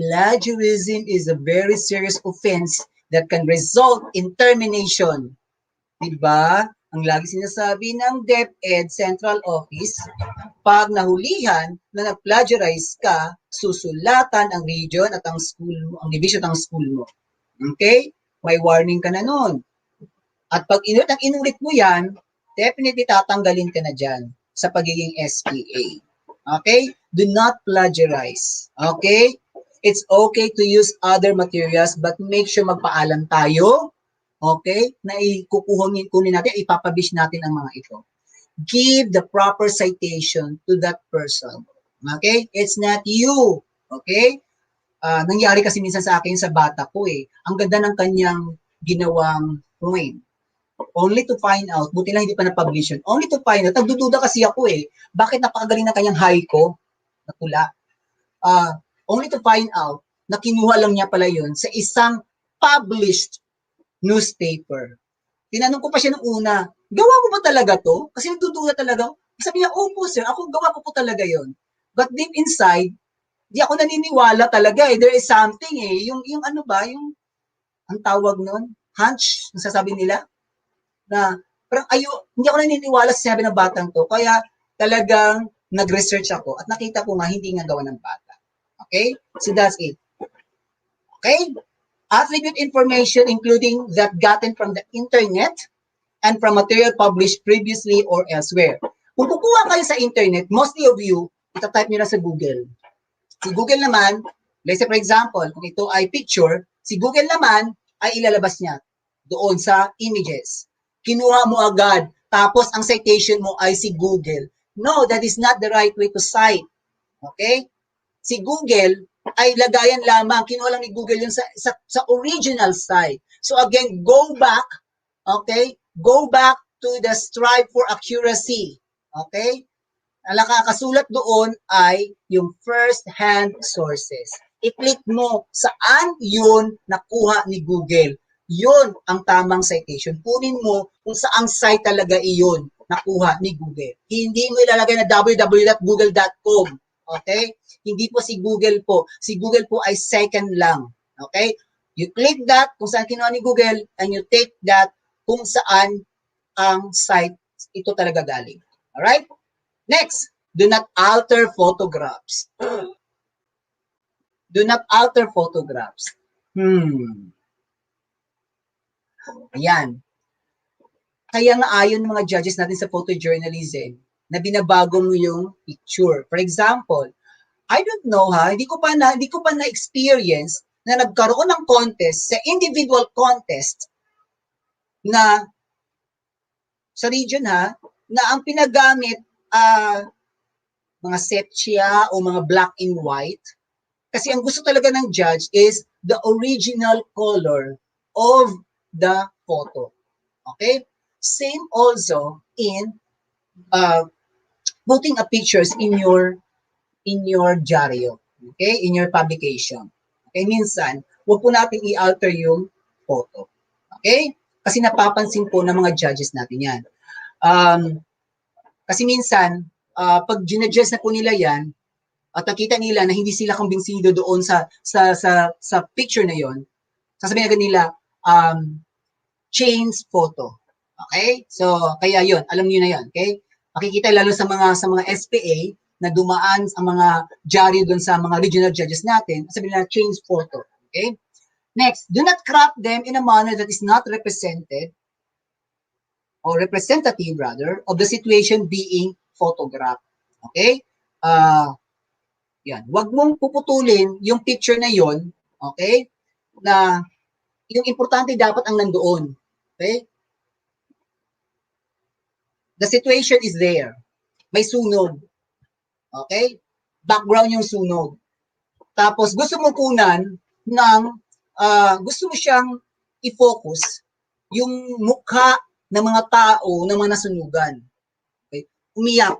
Plagiarism is a very serious offense that can result in termination. Diba? Ang lagi sinasabi ng DepEd Central Office, pag nahulihan na nag-plagiarize ka, susulatan ang region at ang school mo, ang division ng school mo. Okay? May warning ka na nun. At pag inulit mo yan, definitely tatanggalin ka na dyan sa pagiging SPA. Okay? Do not plagiarize. Okay? It's okay to use other materials but make sure magpaalam tayo. Okay? Na kunin natin, ipapublish natin ang mga ito. Give the proper citation to that person. Okay? It's not you. Okay? Nangyari kasi minsan sa akin sa bata ko eh. Ang ganda ng kanyang ginawang poem. Only to find out, buti lang hindi pa na-publish yun. Only to find out, nagdududa kasi ako eh. Bakit napakagaling na kanyang haiku? Natula. Only to find out na kinuha lang niya pala yun sa isang published newspaper. Tinanong ko pa siya nung una, gawa mo ba talaga to? Kasi nagdududa talaga. Sabi niya, opo sir, ako gawa ko po talaga yon. But deep inside, di ako naniniwala talaga eh. There is something eh. Yung ano ba, yung, ang tawag nun, hunch, ang sasabi nila, na parang hindi ako naniniwala sa sinabi ng batang to. Kaya talagang nag-research ako at nakita ko nga hindi nga gawa ng bata. Okay? So that's it. Okay? Attribute information including that gotten from the internet and from material published previously or elsewhere. Kung kukuha kayo sa internet, mostly of you, itatype nyo na sa Google. Si Google naman, let's say for example, kung ito ay picture, si Google naman ay ilalabas niya doon sa images. Kinuha mo agad, tapos ang citation mo ay si Google. No, that is not the right way to cite. Okay? Si Google ay lagayan lamang, kinuha lang ni Google yun sa original site. So again, go back, okay? Go back to the strive for accuracy. Okay? Ang nakakasulat doon ay yung first-hand sources. I-click mo saan yun nakuha ni Google. Yun ang tamang citation. Kunin mo kung saang site talaga iyon nakuha ni Google. Hindi mo ilalagay na www.google.com. Okay? Hindi po si Google po. Si Google po ay second lang. Okay? You click that kung saan kinuha ni Google and you take that kung saan ang site ito talaga galing. Alright? Next, do not alter photographs. Do not alter photographs. Ayan. Kaya nga ayon ng mga judges natin sa photojournalism na binabago mo yung picture. For example, I don't know hindi ko pa na-experience na nagkaroon ng contest sa individual contest na sa region na ang pinagamit mga sepia o mga black and white. Kasi ang gusto talaga ng judge is the original color of the photo. Okay? Same also in putting a pictures in your diaryo. Okay? In your publication. Okay? Minsan, huwag po natin i-alter yung photo. Okay? Kasi napapansin po ng mga judges natin yan. Kasi minsan, pag ginadjust na po nila yan, at nakita nila na hindi sila kumbinsido doon sa picture na yon, sasabihin agad nila, change photo. Okay? So, kaya yon, alam niyo na yon. Okay? Makikita lalo sa mga SPA na dumaan ang mga diary doon sa mga regional judges natin, sasabihin nila, change photo. Okay? Next, do not crop them in a manner that is not represented or representative rather of the situation being photographed. Okay? Yan. Huwag mong puputulin yung picture na yon, okay? Na yung importante dapat ang nandoon. Okay? The situation is there. May sunog. Okay? Background yung sunog. Tapos gusto mo kunan ng gusto mo siyang i-focus yung mukha ng mga tao na mga nasunugan. Okay? Umiyak.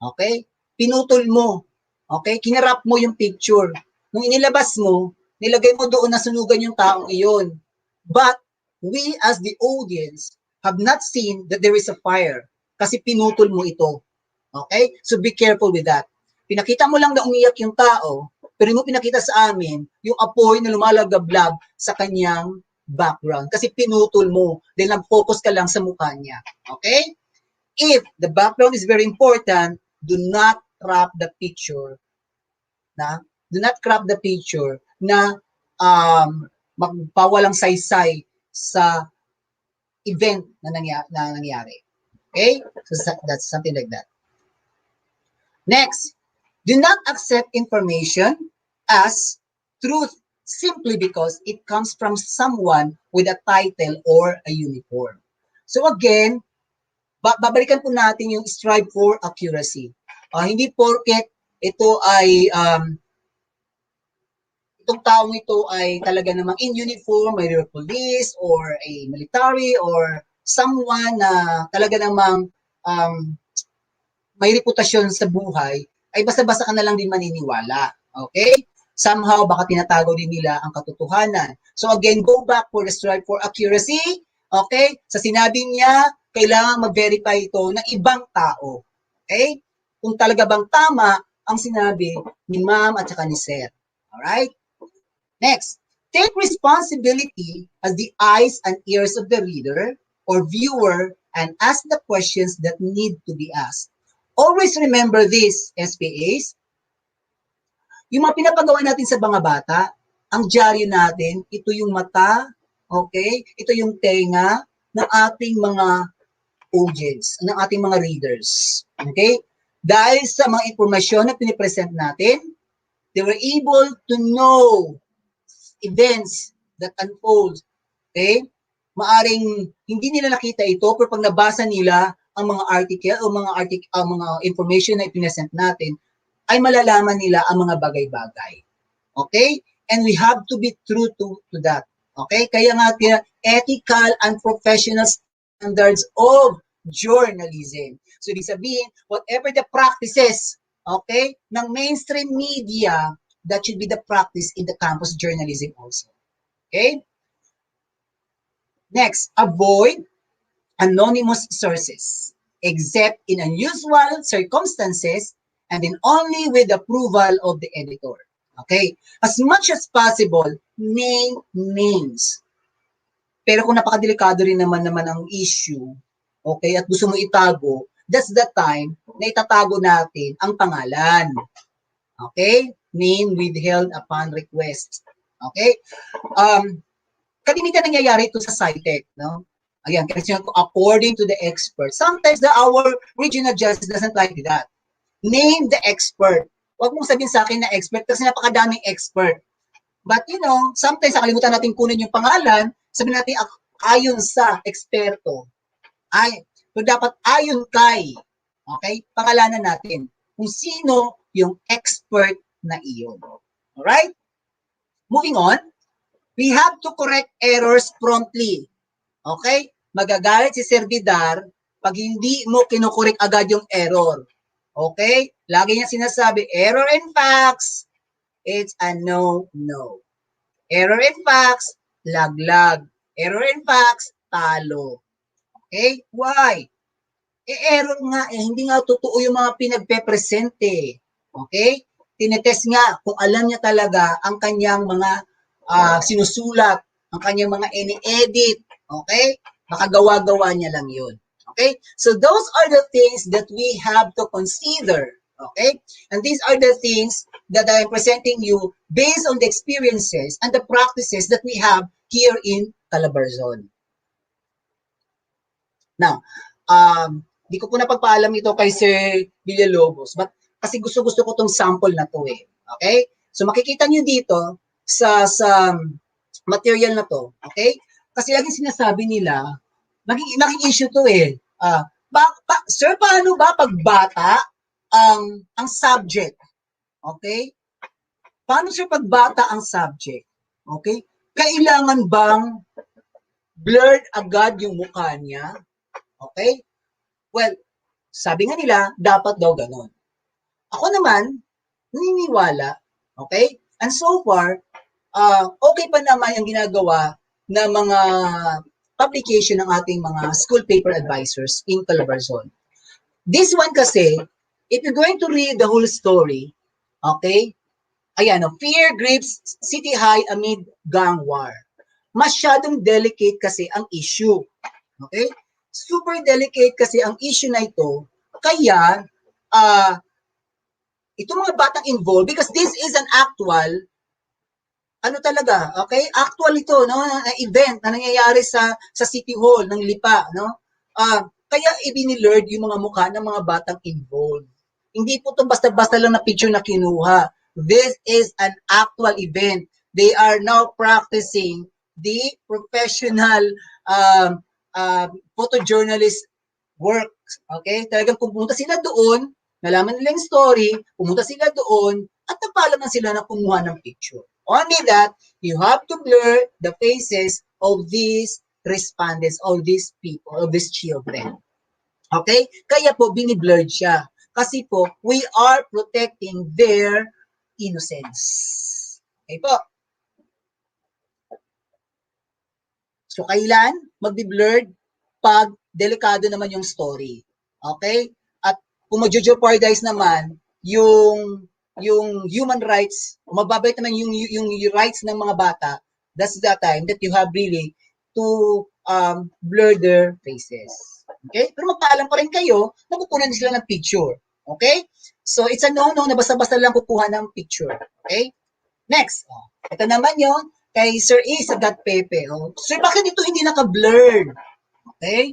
Okay? Pinutol mo. Okay? Kinarap mo yung picture. Nung inilabas mo, nilagay mo doon na sunugan yung taong iyon. But we as the audience have not seen that there is a fire kasi pinutol mo ito. Okay? So be careful with that. Pinakita mo lang na umiyak yung tao, pero mo pinakita sa amin yung apoy na lumalagablab sa kanyang background kasi pinutol mo dahil nag-focus ka lang sa mukha niya. Okay? If the background is very important, do not crop the picture na magpawalang saysay sa event na nangyari. Okay? So that's something like that. Next, do not accept information as truth simply because it comes from someone with a title or a uniform. So again, babalikan po natin yung strive for accuracy. Hindi porket ito ay itong taong ito ay talaga namang in uniform, may police or a military or someone na talaga namang may reputasyon sa buhay, ay basta-basta ka na lang din maniniwala. Okay? Somehow, baka tinatago din nila ang katotohanan. So again, go back for the strive for accuracy. Okay? Sa sinabi niya, kailangan mag-verify ito ng ibang tao. Okay? Kung talaga bang tama ang sinabi ni ma'am at saka ni sir. Alright? Next, take responsibility as the eyes and ears of the reader or viewer and ask the questions that need to be asked. Always remember this, SPAs. Yung mga pinapagawa natin sa mga bata, ang dyaryo natin, ito yung mata, okay? Ito yung tenga ng ating mga audience, ng ating mga readers. Okay? Dahil sa mga impormasyon na pinipresent natin, they were able to know events that unfold. Okay? Maaring hindi nila nakita ito, pero pag nabasa nila ang mga article o ang mga information na ipinesent natin, ay malalaman nila ang mga bagay-bagay. Okay? And we have to be true to that. Okay? Kaya nga, ethical and professional standards of journalism. So, ibig sabihin, whatever the practices, okay, ng mainstream media, that should be the practice in the campus journalism also. Okay? Next, avoid anonymous sources, except in unusual circumstances and then only with approval of the editor. Okay? As much as possible, name names. Pero kung napakadelikado rin naman ang issue, okay, at gusto mo itago, that's the time na itatago natin ang pangalan. Okay? Name withheld upon request. Okay? Kalimitan nangyayari ito sa SciTech, no? Ayan, kasi according to the expert. Sometimes our regional justice doesn't like that. Name the expert. Huwag mong sabihin sa akin na expert kasi napakadaming expert. But you know, sometimes nakalimutan natin kunin yung pangalan, sabihin natin ayon sa eksperto. So dapat ayon kay, okay, pangalanan natin kung sino yung expert na iyon. Alright? Moving on, we have to correct errors promptly. Okay? Magagalit si Servidar pag hindi mo kinukorek agad yung error. Okay? Lagi niya sinasabi, error in facts, it's a no. Error in facts, laglag. Error in facts, talo. Okay? Why? Error nga, hindi nga totoo yung mga pinagpe-present eh. Okay? Tinetest nga kung alam niya talaga ang kanyang mga sinusulat, ang kanyang mga ini-edit. Okay? Makagawa-gawa niya lang yun. Okay? So those are the things that we have to consider. Okay? And these are the things that I am presenting you based on the experiences and the practices that we have here in Calabarzon. Now, di ko po napagpaalam ito kay Sir Villalobos, but kasi gusto ko tong sample na to eh. Okay? So makikita nyo dito sa material na to. Okay? Kasi laging sinasabi nila, naging issue to eh. Sir, paano ba pagbata ang subject? Okay? Paano sir pagbata ang subject? Okay? Kailangan bang blurred agad yung mukha niya? Okay? Well, sabi nga nila, dapat daw ganon. Ako naman, naniniwala, okay? And so far, okay pa naman yung ginagawa ng mga publication ng ating mga school paper advisors in Calabarzon. This one kasi, if you're going to read the whole story, okay? Ayan, fear grips City High amid gang war. Masyadong delicate kasi ang issue. Okay? Super delicate kasi ang issue na ito. Kaya, itong mga batang involved, because this is an actual, ano talaga, okay? Actual ito, no? Event na nangyayari sa City Hall ng Lipa, no? Kaya ibinilurd yung mga mukha ng mga batang involved. Hindi po ito basta-basta lang na picture na kinuha. This is an actual event. They are now practicing the professional photojournalist work. Okay? Talagang pumunta sila doon, nalaman nila yung story, pumunta sila doon, at napalaman sila na kumuha ng picture. Only that, you have to blur the faces of these respondents, of these people, of these children. Okay? Kaya po, biniblurred siya. Kasi po, we are protecting their innocence. Okay po. So, kailan magbi-blurred? Pag delikado naman yung story. Okay? At kung mag-jeopardize naman yung human rights, mababait naman yung rights ng mga bata, that's the time that you have really to blur their faces. Okay? Pero magpaalam pa rin kayo na kukunan sila ng picture. Okay? So, it's a no-no na basta-basta lang kukuha ng picture. Okay? Next. Ito naman yon kay Sir A sa Pepe. Sir, bakit ito hindi naka-blurred? Okay?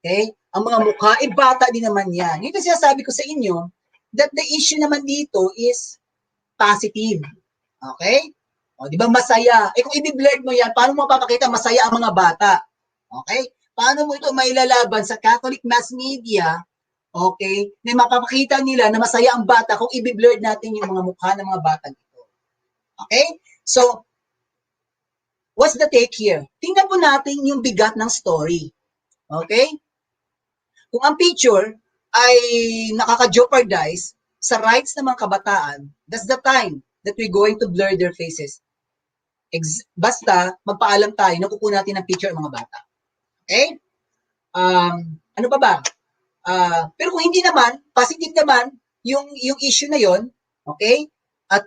Okay? Ang mga mukha, bata din naman yan. Ito sinasabi ko sa inyo that the issue naman dito is positive. Okay? Di ba masaya? Kung i-blurred mo yan, paano mo mapapakita masaya ang mga bata? Okay? Paano mo ito mailalaban sa Catholic mass media? Okay? Na mapapakita nila na masaya ang bata kung i-blurred natin yung mga mukha ng mga bata dito. Okay? So, what's the take here? Tingnan po natin yung bigat ng story. Okay? Kung ang picture ay nakaka-jeopardize sa rights ng mga kabataan, that's the time that we're going to blur their faces. Basta, magpaalam tayo na kukunin natin ng picture ng mga bata. Okay? Ano pa ba? Pero kung hindi naman, positive naman, yung issue na yon, okay? At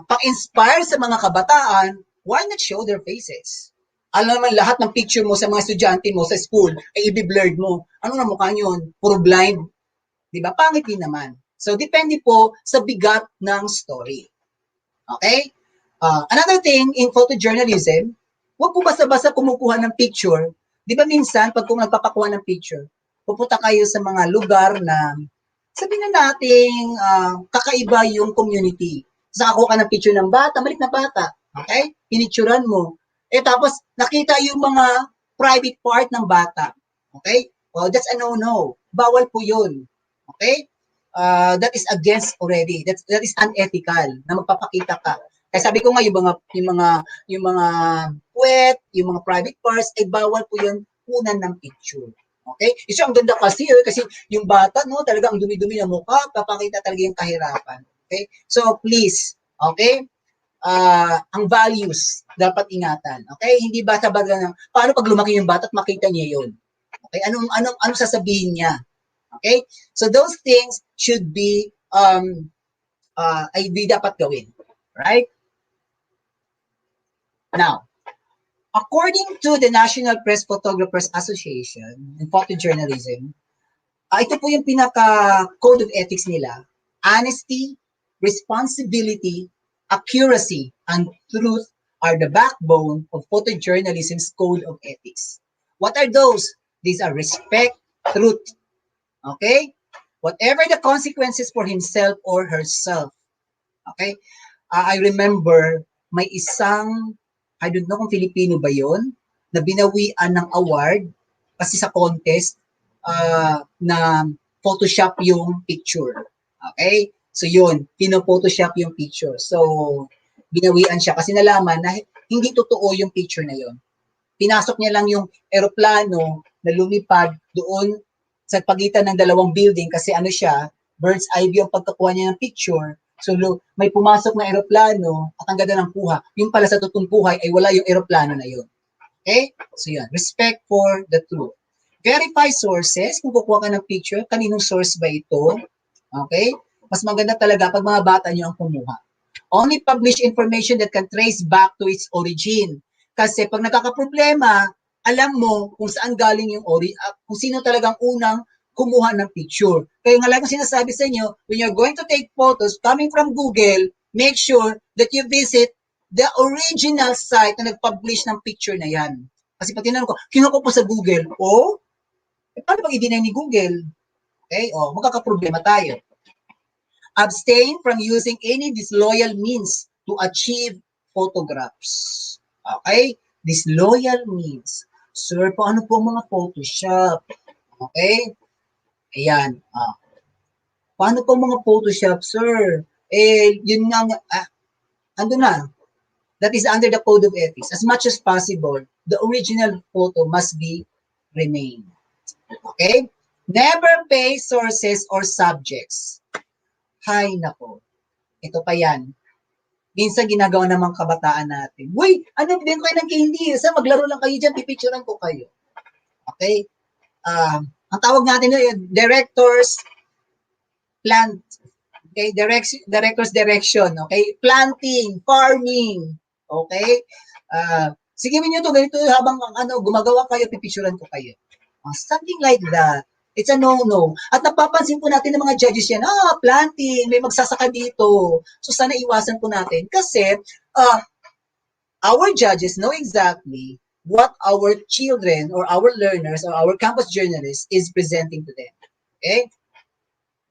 pang-inspire sa mga kabataan, why not show their faces? Alam naman lahat ng picture mo sa mga estudyante mo sa school ay i-blurred mo. Ano na mukha yun? Puro blind. Di ba? Pangit din naman. So, depende po sa bigat ng story. Okay? Another thing in photojournalism, huwag po basta-basta kumukuha ng picture. Di ba minsan, pag kung nagpapakuha ng picture, pupunta kayo sa mga lugar na sabihin na nating kakaiba yung community. Saka kuha ka ng picture ng bata, maliit na bata. Okay? Pinicturan mo. Tapos, nakita yung mga private part ng bata. Okay? Well, that's a no-no. Bawal po yun. Okay? That is against already. That is unethical na magpapakita ka. Kaya sabi ko nga, yung mga puwet, yung mga private parts, ay bawal po yun kunan ng picture. Okay? Isa ang ganda kasi yung bata, no, talaga ang dumi-dumi ng mukha, papakita talaga yung kahirapan. Okay? So, please, okay? Ang values dapat ingatan. Okay? Hindi basta-basta lang, paano pag lumaki yung bata at makita niya yun? Okay? Anong sasabihin niya? Okay? So, those things should be, ay di dapat gawin. Right? Now, according to the National Press Photographers Association in Photojournalism, ito po yung pinaka-code of ethics nila. Honesty, responsibility, accuracy, and truth are the backbone of photojournalism's code of ethics. What are those? These are respect, truth. Okay? Whatever the consequences for himself or herself. Okay? I remember may isang, I don't know kung Filipino ba yon, na binawian ng award kasi sa contest na Photoshop yung picture. Okay? So yun, pino-Photoshop yung picture. So, binawian siya kasi nalaman na hindi totoo yung picture na yun. Pinasok niya lang yung eroplano na lumipad doon sa pagitan ng dalawang building kasi ano siya, bird's eye view ang pagkakuha niya ng picture. So, may pumasok na eroplano at ang ganda ng kuha. Yung pala sa totoong buhay ay wala yung eroplano na yun. Okay? So, yan. Respect for the truth. Verify sources. Kung kukuha ka ng picture, kaninong source ba ito? Okay? Mas maganda talaga pag mga bata nyo ang kumuha. Only publish information that can trace back to its origin. Kasi pag nagkakaproblema, alam mo kung saan galing yung kung sino talagang unang kumuha ng picture. Kaya nga lang sinasabi sa inyo, when you're going to take photos coming from Google, make sure that you visit the original site na nag-publish ng picture na yan. Kasi pag tinanong ko, kinuha ko po sa Google, paano pag i-deny ni Google? Okay, magkakaproblema tayo. Abstain from using any disloyal means to achieve photographs. Okay? Disloyal means. Sir, paano po mga Photoshop? Okay? Ayan. Paano po mga Photoshop, sir? Yun nga, ando na. That is under the code of ethics. As much as possible, the original photo must be remain. Okay? Never pay sources or subjects. Hay nako. Ito pa yan. minsan ginagawa ng mga kabataan natin. Uy, ano, bigyan ko kayo ng candy. Sa maglaro lang kayo dyan, pipicturean ko kayo. Okay? Ang tawag natin director's plant. Okay? Director's direction. Okay? Planting, farming. Okay? Sige nyo to, ganito habang gumagawa kayo, pipicturean ko kayo. Something like that. It's a no-no. At napapansin po natin ng mga judges yan, planting, may magsasaka dito. So sana iwasan po natin. Kasi our judges know exactly what our children or our learners or our campus journalists is presenting to them. Okay?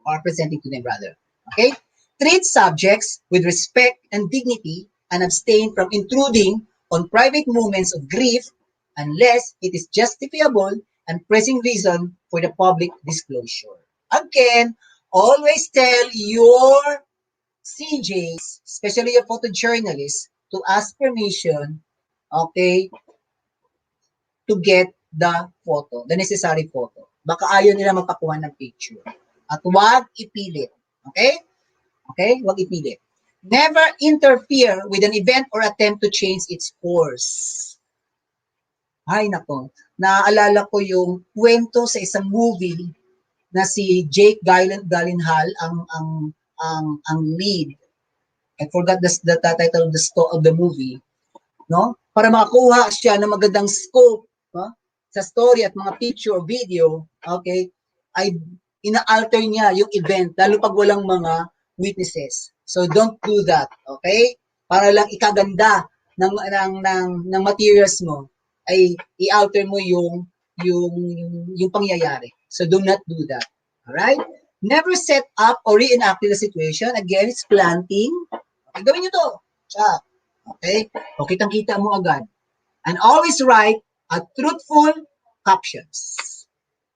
Or presenting to them rather. Okay? Treat subjects with respect and dignity and abstain from intruding on private moments of grief unless it is justifiable and pressing reason for the public disclosure. Again, always tell your CJs, especially your photojournalists, to ask permission, okay, to get the photo, the necessary photo. Baka ayaw nila magpakuha ng picture. At huwag ipilit. Okay? Okay? Huwag ipilit. Never interfere with an event or attempt to change its course. Ay, nako. Naaalala ko yung kwento sa isang movie na si Jake Gyllenhaal ang lead. I forgot the title of the movie. No? Para makakuha siya ng magandang scope, no? Sa story at mga picture or video, okay, ay ina-alter niya yung event, lalo pag walang mga witnesses. So don't do that, okay? Para lang ikaganda ng materials mo, ay i-alter mo yung pangyayari. So do not do that. All right? Never set up or reenact the situation. Again, it's planting. Okay, gawin nyo to. Check. Okay? O kitang-kita mo agad. And always write a truthful captions.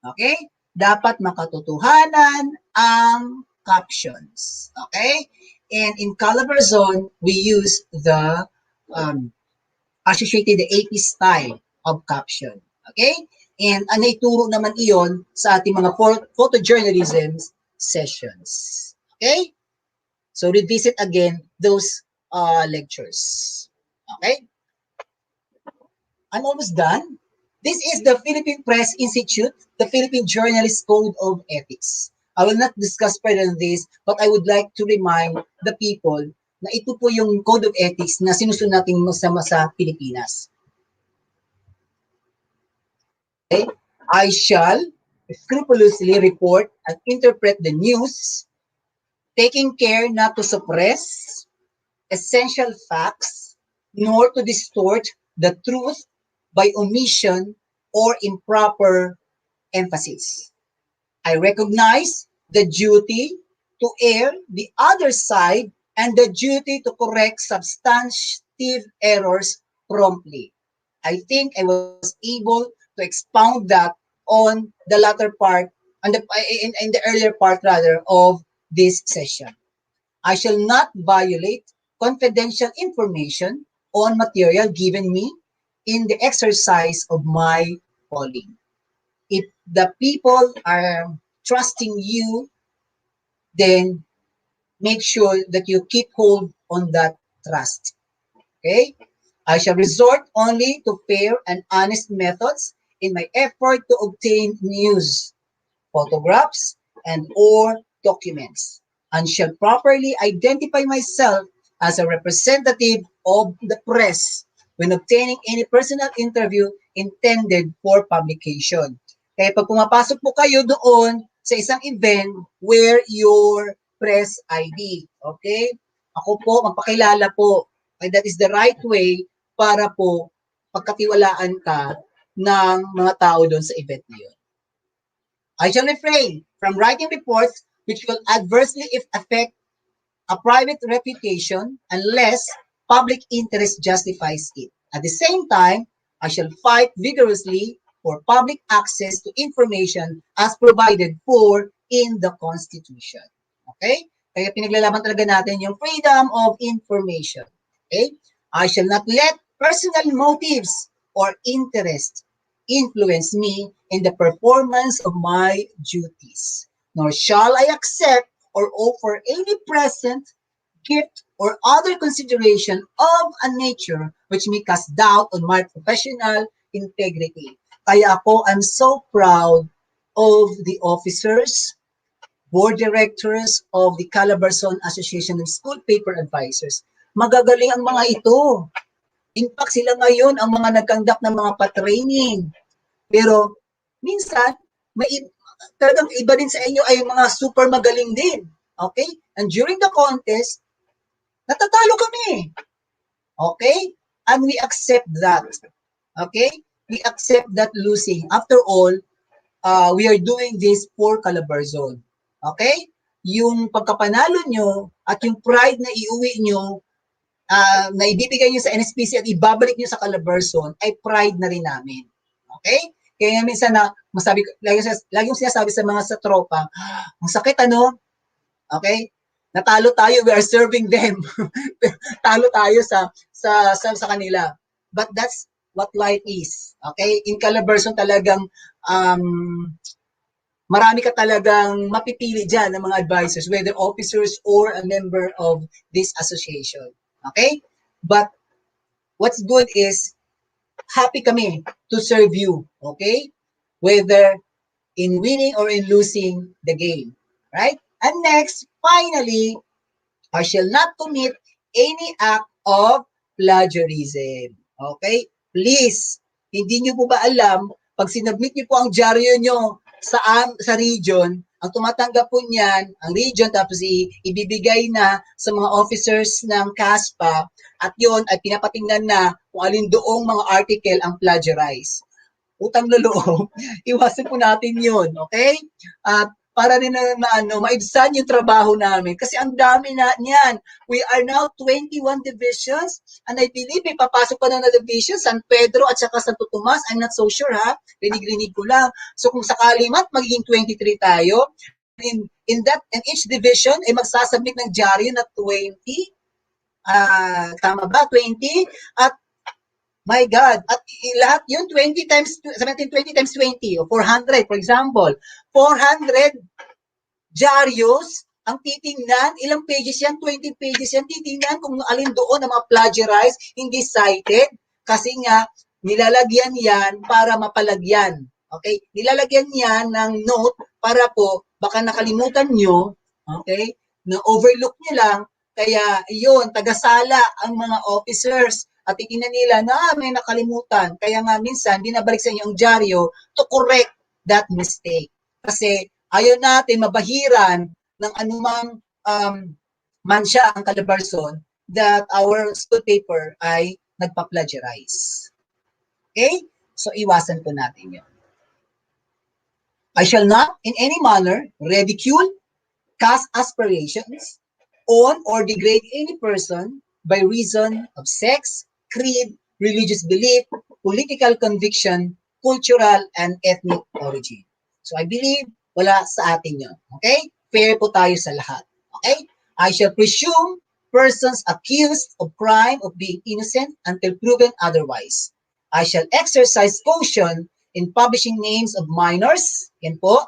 Okay? Dapat makatotohanan ang captions. Okay? And in Calabarzon, we use the associated the AP style of caption. Okay? And naituro naman iyon sa ating mga photojournalism sessions. Okay? So revisit again those lectures. Okay? I'm almost done. This is the Philippine Press Institute, the Philippine Journalist Code of Ethics. I will not discuss further on this, but I would like to remind the people na ito po yung Code of Ethics na sinusunod natin sa Pilipinas. Okay? I shall scrupulously report and interpret the news, taking care not to suppress essential facts, nor to distort the truth by omission or improper emphasis. I recognize the duty to air the other side and the duty to correct substantive errors promptly. I think I was able to expound that on the latter part, in the earlier part rather of this session. I shall not violate confidential information on material given me in the exercise of my calling. If the people are trusting you, then make sure that you keep hold on that trust. Okay? I shall resort only to fair and honest methods in my effort to obtain news, photographs, and or documents, and shall properly identify myself as a representative of the press when obtaining any personal interview intended for publication. Kaya pag pumapasok po kayo doon sa isang event, wear your press ID. Okay? Ako po, magpakilala po. Okay, that is the right way para po pagkatiwalaan ka ng mga tao doon sa event niyo. I shall refrain from writing reports which will adversely affect a private reputation unless public interest justifies it. At the same time, I shall fight vigorously for public access to information as provided for in the Constitution. Okay? Kaya pinaglalaban talaga natin yung freedom of information. Okay? I shall not let personal motives or interest influence me in the performance of my duties, nor shall I accept or offer any present, gift, or other consideration of a nature which may cast doubt on my professional integrity. Kaya ako, I'm so proud of the officers, board directors of the Calabarzon Association of School Paper Advisors. Magagaling ang mga ito. In fact, sila ngayon ang mga nag-conduct ng mga pa-training. Pero minsan, may talagang iba din sa inyo ay mga super magaling din. Okay? And during the contest, natatalo kami. Okay? And we accept that. Okay? We accept that losing. After all, we are doing this for Calabarzon. Okay? Yung pagkapanalo nyo at yung pride na iuwi nyo, na ibibigay nyo sa NSPC at ibabalik nyo sa Calabarzon, ay pride na rin namin. Okay? Kaya minsan na, laging sinasabi sa mga sa tropa, ang sakit ano? Okay? Natalo tayo, we are serving them. Talo tayo sa kanila. But that's what life is. Okay? In Calabarzon talagang marami ka talagang mapipili dyan ng mga advisors, whether officers or a member of this association. Okay? But what's good is, happy kami to serve you. Okay? Whether in winning or in losing the game. Right? And next, finally, I shall not commit any act of plagiarism. Okay? Please, hindi nyo po ba alam, pag sinubmit nyo po ang dyaryo nyo sa region, ang tumatanggap po niyan, ang region, tapos ibibigay na sa mga officers ng CASPA, at yon ay pinapatingnan na kung alin doong mga article ang plagiarize. Utang na loob, iwasan po natin yun, okay? At para rin na maibsan yung trabaho namin. Kasi ang dami na niyan. We are now 21 divisions, and I believe may papasok pa na division, San Pedro at saka Santo Tomas. I'm not so sure ha. Rinig-rinig ko lang. So kung sakali magiging 23 tayo, in each division ay magsasubmit ng dyaryo na 20. Tama ba? 20? At my God, at lahat yun 20 times 20 times 20 o 400 for example. 400 dyarios ang titingnan, ilang pages yan? 20 pages yan. Titingnan kung alin doon ang mga plagiarized, hindi cited, kasi nga nilalagyan yan para mapalagyan. Okay? Nilalagyan yan ng note para po baka nakalimutan nyo, okay? Na overlook nyo lang, kaya yun, tagasala ang mga officers at titingnan nila na may nakalimutan. Kaya nga minsan, binabalik sa inyo ang dyaryo to correct that mistake. Kasi ayaw natin mabahiran ng anumang mansya ang Calabarzon that our school paper ay nagpa-plagiarize. Okay? So, iwasan po natin yun. I shall not in any manner ridicule, cast aspirations on or degrade any person by reason of sex, creed, religious belief, political conviction, cultural, and ethnic origin. So I believe wala sa atin yun. Okay? Fair po tayo sa lahat. Okay? I shall presume persons accused of crime of being innocent until proven otherwise. I shall exercise caution in publishing names of minors, yan po,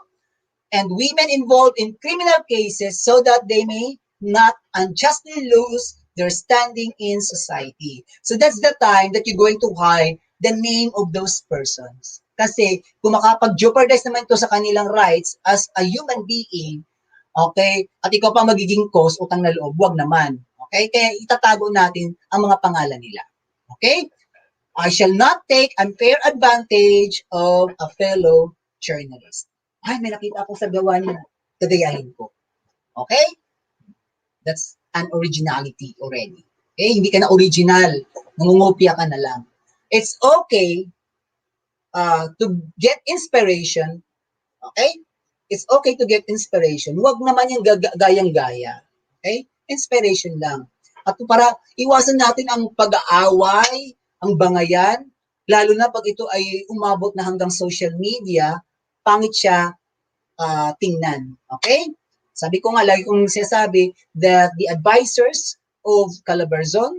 and women involved in criminal cases so that they may not unjustly lose their standing in society. So that's the time that you're going to hide the name of those persons. Kasi kung makapag-jeopardize naman ito sa kanilang rights as a human being, okay, at ikaw pa magiging cause, utang na loob, wag naman. Okay? Kaya itatago natin ang mga pangalan nila. Okay? I shall not take unfair advantage of a fellow journalist. Ay, may nakita ako sa gawa niya. Kagayahin ko. Okay? That's an originality already. Okay? Hindi ka na original. Nangungopia ka na lang. It's okay to get inspiration. Okay? It's okay to get inspiration. Huwag naman yung gayang-gaya. Okay? Inspiration lang. At para iwasan natin ang pag-aaway, ang bangayan, lalo na pag ito ay umabot na hanggang social media, pangit siya tingnan. Okay? Sabi ko nga, lagi kong sinasabi that the advisors of Calabarzon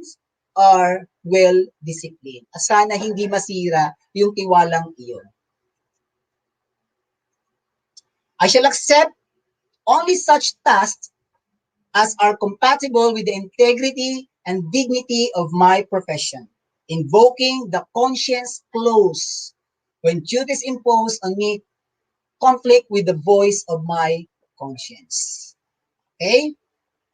are well-disciplined. At sana hindi masira yung tiwalang iyon. I shall accept only such tasks as are compatible with the integrity and dignity of my profession, invoking the conscience clause when duties imposed on me conflict with the voice of my conscience. Okay?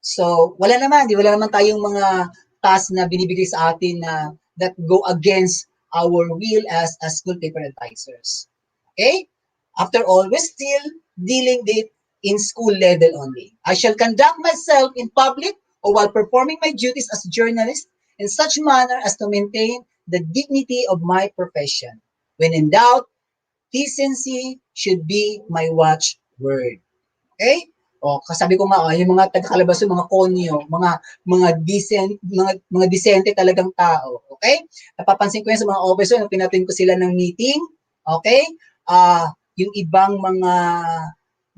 So, wala naman tayong mga task na binibigay sa atin na that go against our will as school paper advisors. Okay? After all, we're still dealing with in school level only. I shall conduct myself in public or while performing my duties as a journalist in such manner as to maintain the dignity of my profession. When in doubt, decency should be my watchword. Okay? O kasabi ko nga yung mga taga-Calabarzon, mga konyo, mga decente talagang tao, okay? Napapansin ko yan sa mga officer nung pinatin ko sila ng meeting, okay? Yung ibang mga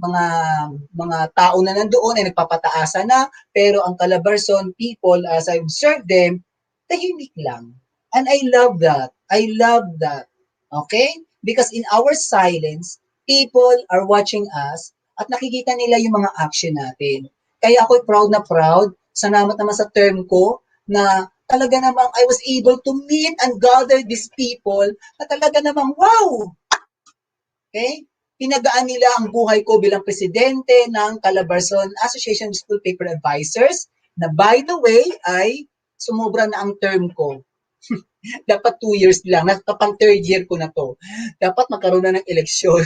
mga tao na nandoon ay nagpapataasa na, pero ang Calabarzon people, as I observe them, tahimik lang. And I love that. I love that. Okay? Because in our silence, people are watching us at nakikita nila yung mga action natin. Kaya ako'y proud na proud, salamat naman sa term ko, na talaga namang I was able to meet and gather these people na talaga namang wow! Okay? Pinagaan nila ang buhay ko bilang presidente ng Calabarzon Association of School Paper Advisors na by the way ay sumobra na ang term ko. Dapat 2 years lang. Nakapang 3rd year ko na to. Dapat magkaroon na ng eleksyon.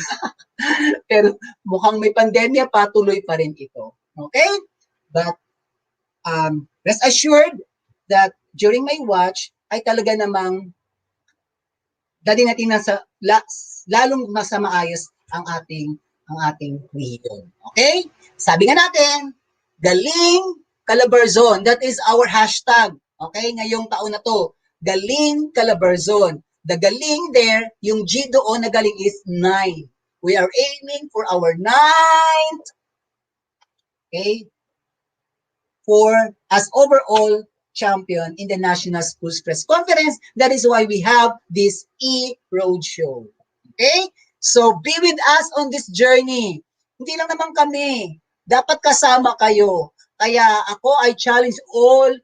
Pero mukhang may pandemya, patuloy pa rin ito. Okay? But rest assured that during my watch, ay talaga namang dali natin lalong nasa maayos ang ating region. Okay? Sabi nga natin, galing Calabarzon. That is our hashtag. Okay? Ngayong taon na to. Galing Calabarzon. The galing there, yung G doon na galing is 9. We are aiming for our 9th, okay, for as overall champion in the National Schools Press Conference. That is why we have this e-Roadshow. Okay? So be with us on this journey. Hindi lang naman kami. Dapat kasama kayo. Kaya ako, I challenge all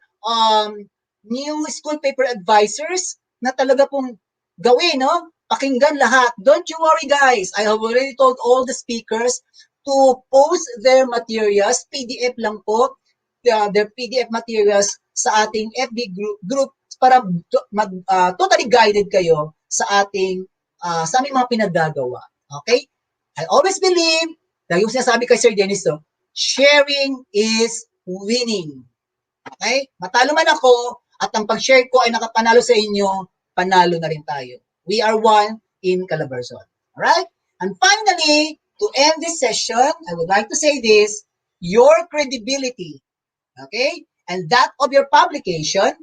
new school paper advisors na talaga pong gawin, no? Pakinggan lahat. Don't you worry, guys. I have already told all the speakers to post their materials, PDF lang po, their PDF materials sa ating FB group para totally guided kayo sa aming mga pinaggagawa. Okay? I always believe, lagi ko sinasabi kay Sir Dennis, sharing is winning. Okay? Matalo man ako, at ang pag-share ko ay nakapanalo sa inyo, panalo na rin tayo. We are one in Calabarzon. Alright? And finally, to end this session, I would like to say this, your credibility, okay, and that of your publication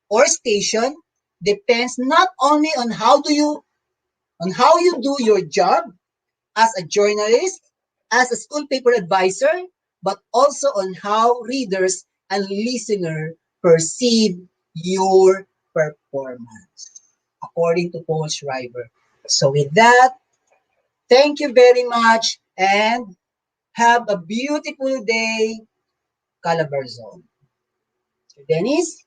or station depends not only on how you do your job as a journalist, as a school paper advisor, but also on how readers and listeners perceive your performance, according to Paul Schreiber. So with that, thank you very much and have a beautiful day, Calabarzon. Sir Dennis?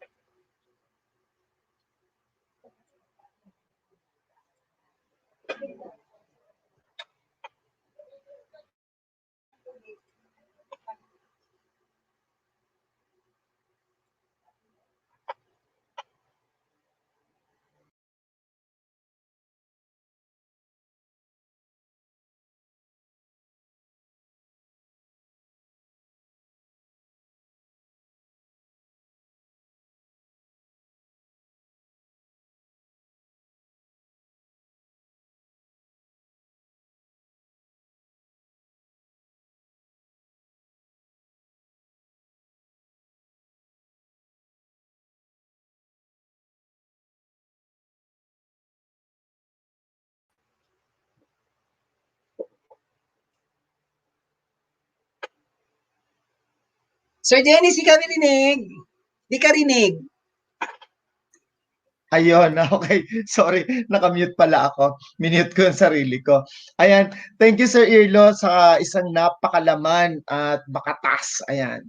Sir Dennis, di ka rinig. Di ka rinig. Ayun, okay. Sorry, nakamute pala ako. Minute ko yung sarili ko. Ayan, thank you Sir Irlo sa isang napakalaman at makatas. Ayan.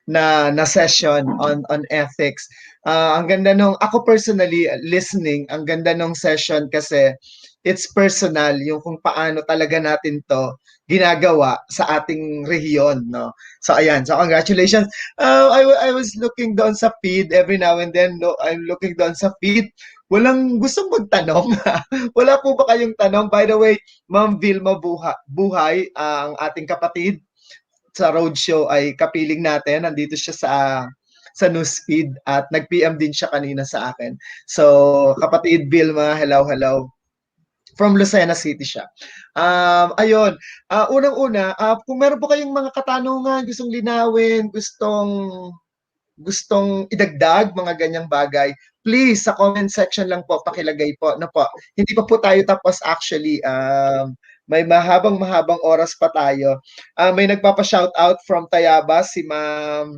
na session on ethics. Ang ganda nung ako personally listening, ang ganda nung session kasi it's personal yung kung paano talaga natin to ginagawa sa ating rehiyon, no? So ayan, so congratulations. I was looking doon sa feed every now and then, no, I'm looking doon sa feed. Walang gustong magtanong. Wala po ba kayong tanong? By the way, Ma'am Vilma Buhay, ang ating kapatid sa roadshow ay kapiling natin. Nandito siya sa newsfeed at nag-PM din siya kanina sa akin. So, kapatid Vilma, hello, hello. From Lucena City siya. Ayun, unang-una, kung meron po kayong mga katanungan, gustong linawin, gustong idagdag mga ganyang bagay, please sa comment section lang po pakilagay po. No po. Hindi pa po tayo tapos actually. May mahabang oras pa tayo. May nagpapa-shoutout from Tayabas si Ma'am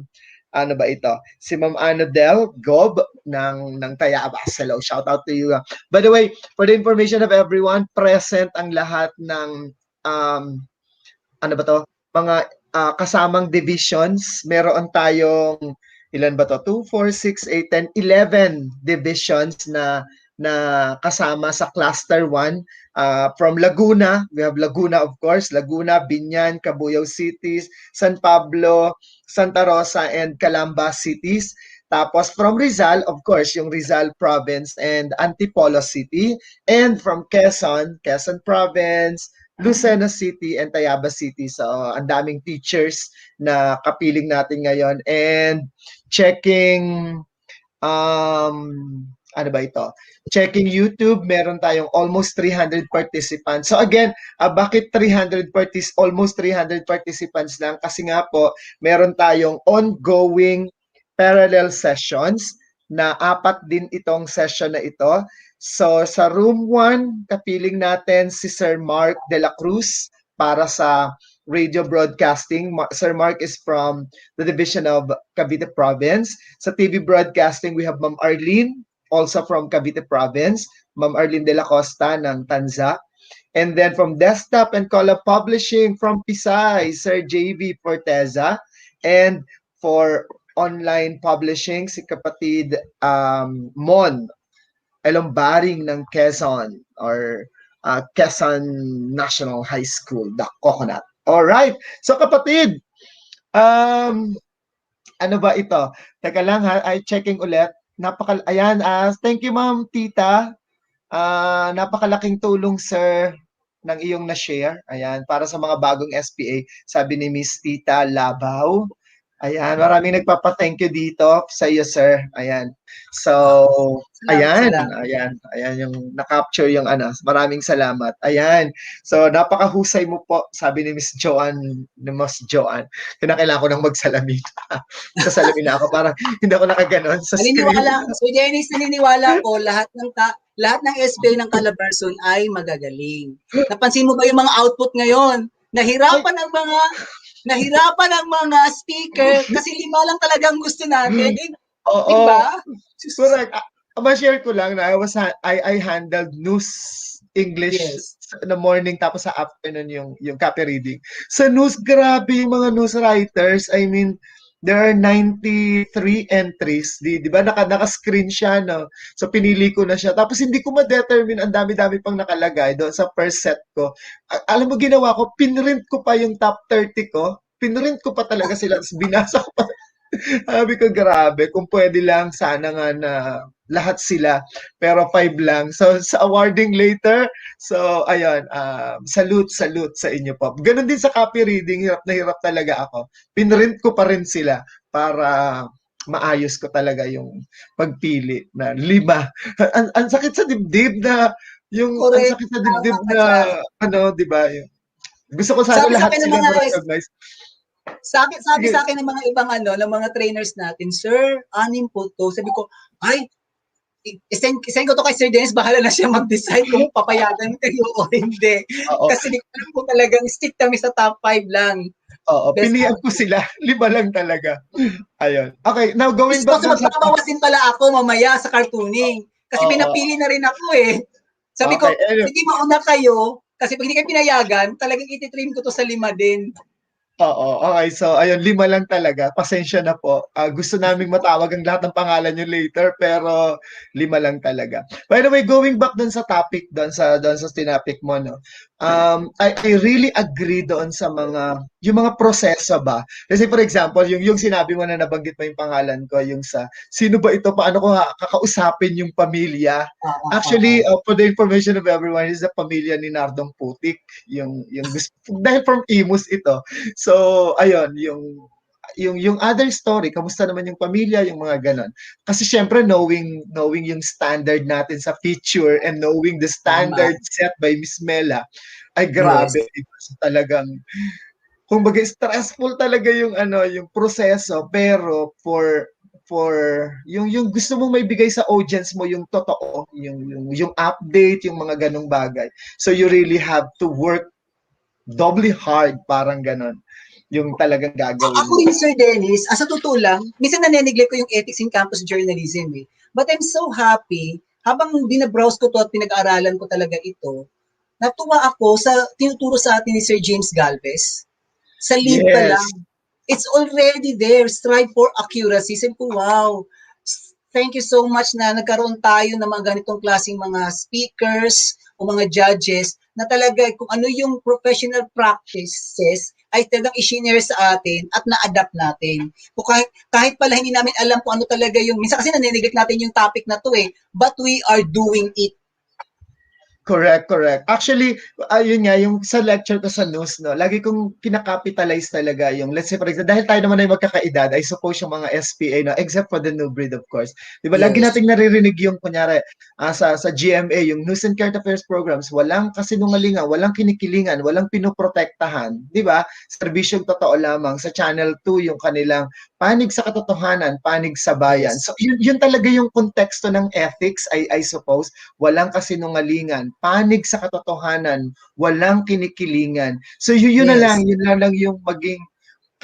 ano ba ito? Si Ma'am Anodel Gob ng Tayabas. Hello, shout out to you. By the way, for the information of everyone, present ang lahat ng ano ba to? Mga kasamang divisions. Meron tayong ilan ba to? 2, 4, 6, 8, 10, 11 divisions na kasama sa cluster 1. From Laguna, we have Laguna of course, Laguna, Binyan, Cabuyao cities, San Pablo, Santa Rosa, and Calamba cities. Tapos from Rizal, of course, yung Rizal province and Antipolo city. And from Quezon province, Lucena City, and Tayabas City. So, ang daming teachers na kapiling natin ngayon. And checking ano ba ito? Checking YouTube, meron tayong almost 300 participants. So again, bakit almost 300 participants lang? Kasi nga po, meron tayong ongoing parallel sessions na 4 din itong session na ito. So sa room 1, kapiling natin si Sir Mark de la Cruz para sa radio broadcasting. Sir Mark is from the division of Cavite Province. Sa TV broadcasting, we have Ma'am Arlene, also from Cavite Province. Ma'am Arlene de la Costa ng Tanza. And then from Desktop and Collab Publishing from Pisay, Sir JV Forteza. And for online publishing, si kapatid Mon Elombaring ng Quezon or Quezon National High School, the Coconut. Alright, so kapatid, ano ba ito? Teka lang ha, ay checking ulit. Ayan, thank you Ma'am Tita. Napakalaking tulong sir ng iyong na-share. Ayan, para sa mga bagong SPA, sabi ni Miss Tita Labaw. Ayan, maraming nagpapa-thank you dito sa iyo, sir. Ayan. So, ayan yung na-capture yung ano. Maraming salamat. Ayan. So, napakahusay mo po, sabi ni Miss Joanne. Kinakailangan ko nang magsalamin. Sasalamin na ako, parang hindi ako nakaganon sa screen. So, Dennis, naniniwala ko lahat ng SPA ng Calabarzon ay magagaling. Napansin mo ba yung mga output ngayon? Nahirapan ang mga speaker kasi 5 lang talagang gusto natin. Oo. Diba? Correct. Ma-share ko lang na I handled news English in the morning tapos sa afternoon yung copy reading. Sa news, grabe yung mga news writers. I mean, there are 93 entries. Di ba? Naka-screen siya, no? So, pinili ko na siya. Tapos, hindi ko ma-determine. Ang dami-dami pang nakalagay doon sa first set ko. Alam mo, ginawa ko, pinrint ko pa yung top 30 ko. Pinrint ko pa talaga sila. Tapos, binasa ko pa. Sabi ko, grabe. Kung pwede lang, sana nga na lahat sila. Pero 5 lang. So, sa awarding later, so, ayun, salute sa inyo po. Ganon din sa copy reading, hirap na hirap talaga ako. Pinrint ko pa rin sila para maayos ko talaga yung pagpili na 5. Ang sakit sa dibdib na, ang sakit sa dibdib na, ano, di ba? Gusto ko sana lahat sila ma-recognize. Sabi sa akin ng mga ibang ng mga trainers natin, sir, 6 po to. Sabi ko, ay, isend ko to kay Sir Dennis, bahala na siya mag-decide kung papayagan kayo o hindi. Oo. Kasi di ko alam kung talagang stick kami sa top 5 lang. Oo, pilihan ko sila. 5 lang talaga. Ayun. Okay, now going back So, magpapawasin pala ako mamaya sa cartooning. Kasi pinapili na rin ako eh. Sabi ko, hindi mauna kayo, kasi pag hindi kayo pinayagan, talagang ititrim ko to sa 5 din. Oo, okay. So, ayun, 5 lang talaga. Pasensya na po. Gusto naming matawag ang lahat ng pangalan niyo later, pero 5 lang talaga. By the way, going back dun sa topic, dun sa tinapik mo, no? I really agree doon sa yung mga proseso ba? Kasi for example, yung sinabi mo na nabanggit mo yung pangalan ko, yung sa, sino ba ito? Paano ko kakausapin yung pamilya? Actually, for the information of everyone, is the pamilya ni Nardong Putik. Yung gusto, dahil from Imus ito. So, ayun, yung other story, kamusta naman yung pamilya, yung mga ganon. Kasi syempre, knowing yung standard natin sa feature and knowing the Tama. standard set by Miss Mela, ay Yes. grabe. Diba? So, talagang, kumbaga, stressful talaga yung proseso, pero for yung gusto mong maibigay sa audience mo yung totoo, yung update, yung mga ganong bagay. So you really have to work doubly hard, parang ganon, yung talagang gagawin Ako mo. rin, Sir Dennis, sa totoo lang, minsan nane-neglect ko yung ethics in campus journalism eh. But I'm so happy, habang binabrowse ko to at pinag-aralan ko talaga ito, natuwa ako sa tinuturo sa atin ni Sir James Galvez. Sa lead pa Yes, lang. It's already there. Strive for accuracy. Sabi ko, wow. Thank you so much na nagkaroon tayo ng mga ganitong klaseng mga speakers o mga judges na talaga kung ano yung professional practices ay talagang i-share sa atin at na-adapt natin. Kung kahit pala hindi namin alam kung ano talaga yung, minsan kasi nanineglect natin yung topic na to eh, but we are doing it. correct. Actually, ayun nga, yung sa lecture ko sa news, no, lagi kong kinakapitalize talaga yung, let's say for example, dahil tayo naman ay magkakaedad, I suppose yung mga SPA, no, except for the new breed, of course. Di ba, lagi Yes. nating naririnig yung, kunyari, sa GMA, yung News and Current Affairs programs, walang kasinungalingan, walang kinikilingan, walang pinoprotektahan. Di ba? Serbisyong totoo lamang. Sa Channel 2, yung kanilang panig sa katotohanan, panig sa bayan. Yes. So, yun talaga yung konteksto ng ethics, I suppose. Walang kasinungalingan, panig sa katotohanan, walang kinikilingan. So yun na lang, Yes. yun na lang yung maging,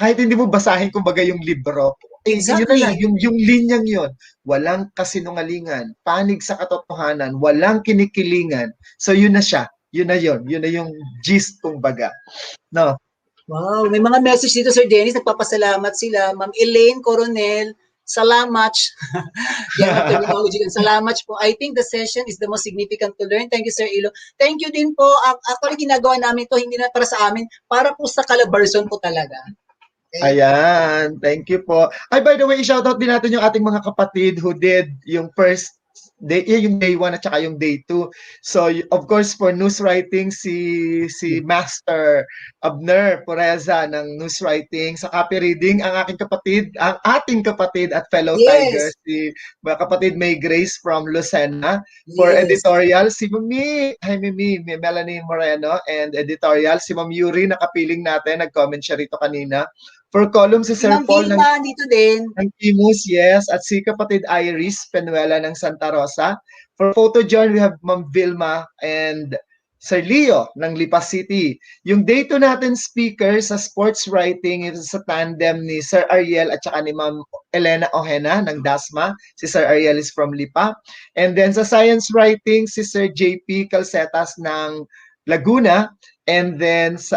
kahit hindi mo basahin kumbaga yung libro, yun na lang, Exactly. yung linyang yun. Walang kasinungalingan, panig sa katotohanan, walang kinikilingan. So yun na siya. Yun na yun. Yun na yung gist kumbaga. No? Wow, may mga message dito, Sir Dennis. Nagpapasalamat sila. Ma'am Elaine Coronel, salamat. Yan ang terminology. Salamat po. I think the session is the most significant to learn. Thank you, Sir Ilo. Thank you din po. Actually, ginagawa namin to hindi na para sa amin, para po sa Calabarzon po talaga. Okay? Ayan, thank you po. Ay, by the way, i-shoutout din natin yung ating mga kapatid who did yung first day, yung day 1 at saka yung day 2. So, of course, for news writing, si Master Abner Poreza ng news writing. Sa copy reading, ang ating kapatid at fellow Tiger, Yes. si kapatid May Grace from Lucena. For Yes. editorial, si Mami, hi Mimi, Melanie Moreno, and editorial, si Ma'am Yuri, nakapiling natin, nag-comment siya rito kanina. For column, si Si Sir Ma'am Paul Vilma, dito din. ng Timus, yes, at si kapatid Iris Penuela ng Santa Rosa. For photo journal, we have Ma'am Vilma and Sir Leo ng Lipa City. Yung day 2 natin speaker sa sports writing, ito sa tandem ni Sir Ariel at saka ni Ma'am Elena Ojena ng DASMA. Si Sir Ariel is from Lipa. And then sa science writing, si Sir JP Calcetas ng Laguna. And then sa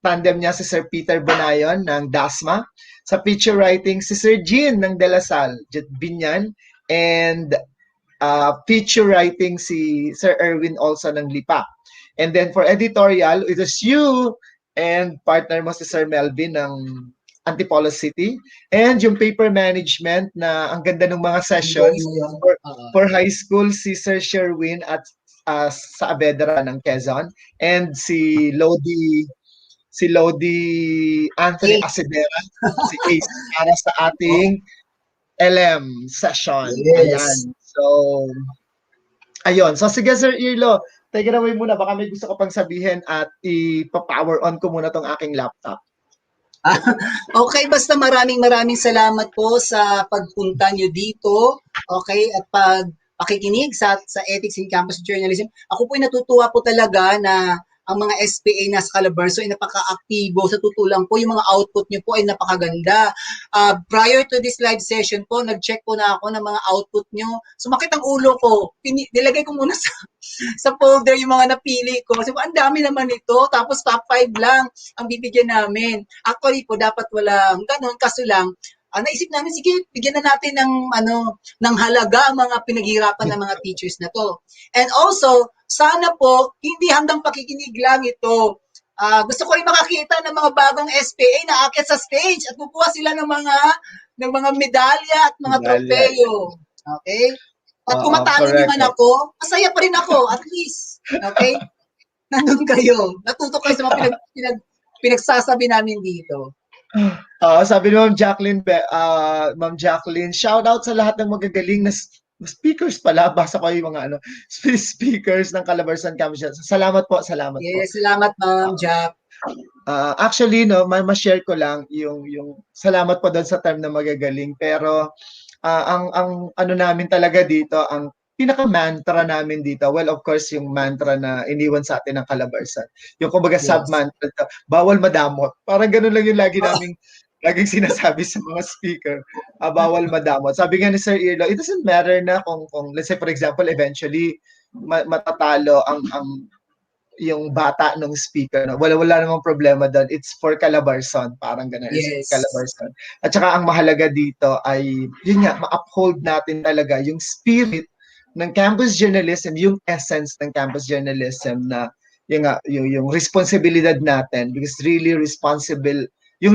tandem niya si Sir Peter Bonayon ng DASMA. Sa picture writing, si Sir Jean ng De La Salle, Binyan. And feature writing, si Sir Erwin also ng Lipa. And then for editorial, it is you and partner mo si Sir Melvin ng Antipolo City. And yung paper management na ang ganda ng mga sessions Ongoing ngayon. for high school, si Sir Sherwin at sa Avedra ng Quezon. And si Lodi Anthony Okay. Asidera, si Ace, para sa ating LM session. Yes. Ayan. So, ayun. So, sige Sir Irlo, take it away muna. Baka may gusto ko pang sabihin at ipa-power on ko muna tong aking laptop. Okay, basta maraming salamat po sa pagpunta nyo dito. Okay, at pakikinig sa Ethics in Campus Journalism. Ako po ay natutuwa po talaga na ang mga SPA na sa Calabarzon ay napaka-aktibo. Sa tutulang po, yung mga output nyo po ay napakaganda. Prior to this live session po, nag-check po na ako ng mga output nyo. Sumakit ang ulo ko. Nilagay ko muna sa folder yung mga napili ko. Kasi ang dami naman ito. Tapos top 5 lang ang bibigyan namin. Actually po, dapat walang ganun. Kaso lang, naisip namin, sige, bigyan na natin ng halaga ang mga pinaghirapan ng mga teachers na to. And also, sana po, hindi handang pakikinig lang ito. Gusto ko rin makakita ng mga bagong SPA na aakyat sa stage at kukuha sila ng mga medalya at mga trofeo. Okay? At kung matalo naman ako, masaya pa rin ako, at least. Okay? Nandun kayo. Natuto kayo sa mga pinagsasabi namin dito. Sabi ni Ma'am Jacqueline, shout out sa lahat ng magagaling na speakers pala. Basa ko yung mga speakers ng CALABARZON Campus Journalism. Salamat po. Yes, salamat Ma'am Jack. Actually, ma-share ko lang yung salamat po doon sa term na magagaling. Pero ang ano namin talaga dito, ang pinaka-mantra namin dito, well, of course, yung mantra na iniwan sa atin ng CALABARZON. Yung kumbaga sub-mantra, bawal madamot. Parang ganun lang yung laging sinasabi sa mga speaker, bawal madamot. Sabi nga ni Sir Irlo, it doesn't matter na kung let's say for example, eventually matatalo ang yung bata ng speaker. No? Wala namang problema doon. It's for CALABARZON. Parang ganun. Yes. CALABARZON. At saka ang mahalaga dito ay, yun nga, ma-uphold natin talaga yung spirit ng campus journalism, yung essence ng campus journalism na yung responsibilidad natin, because really yung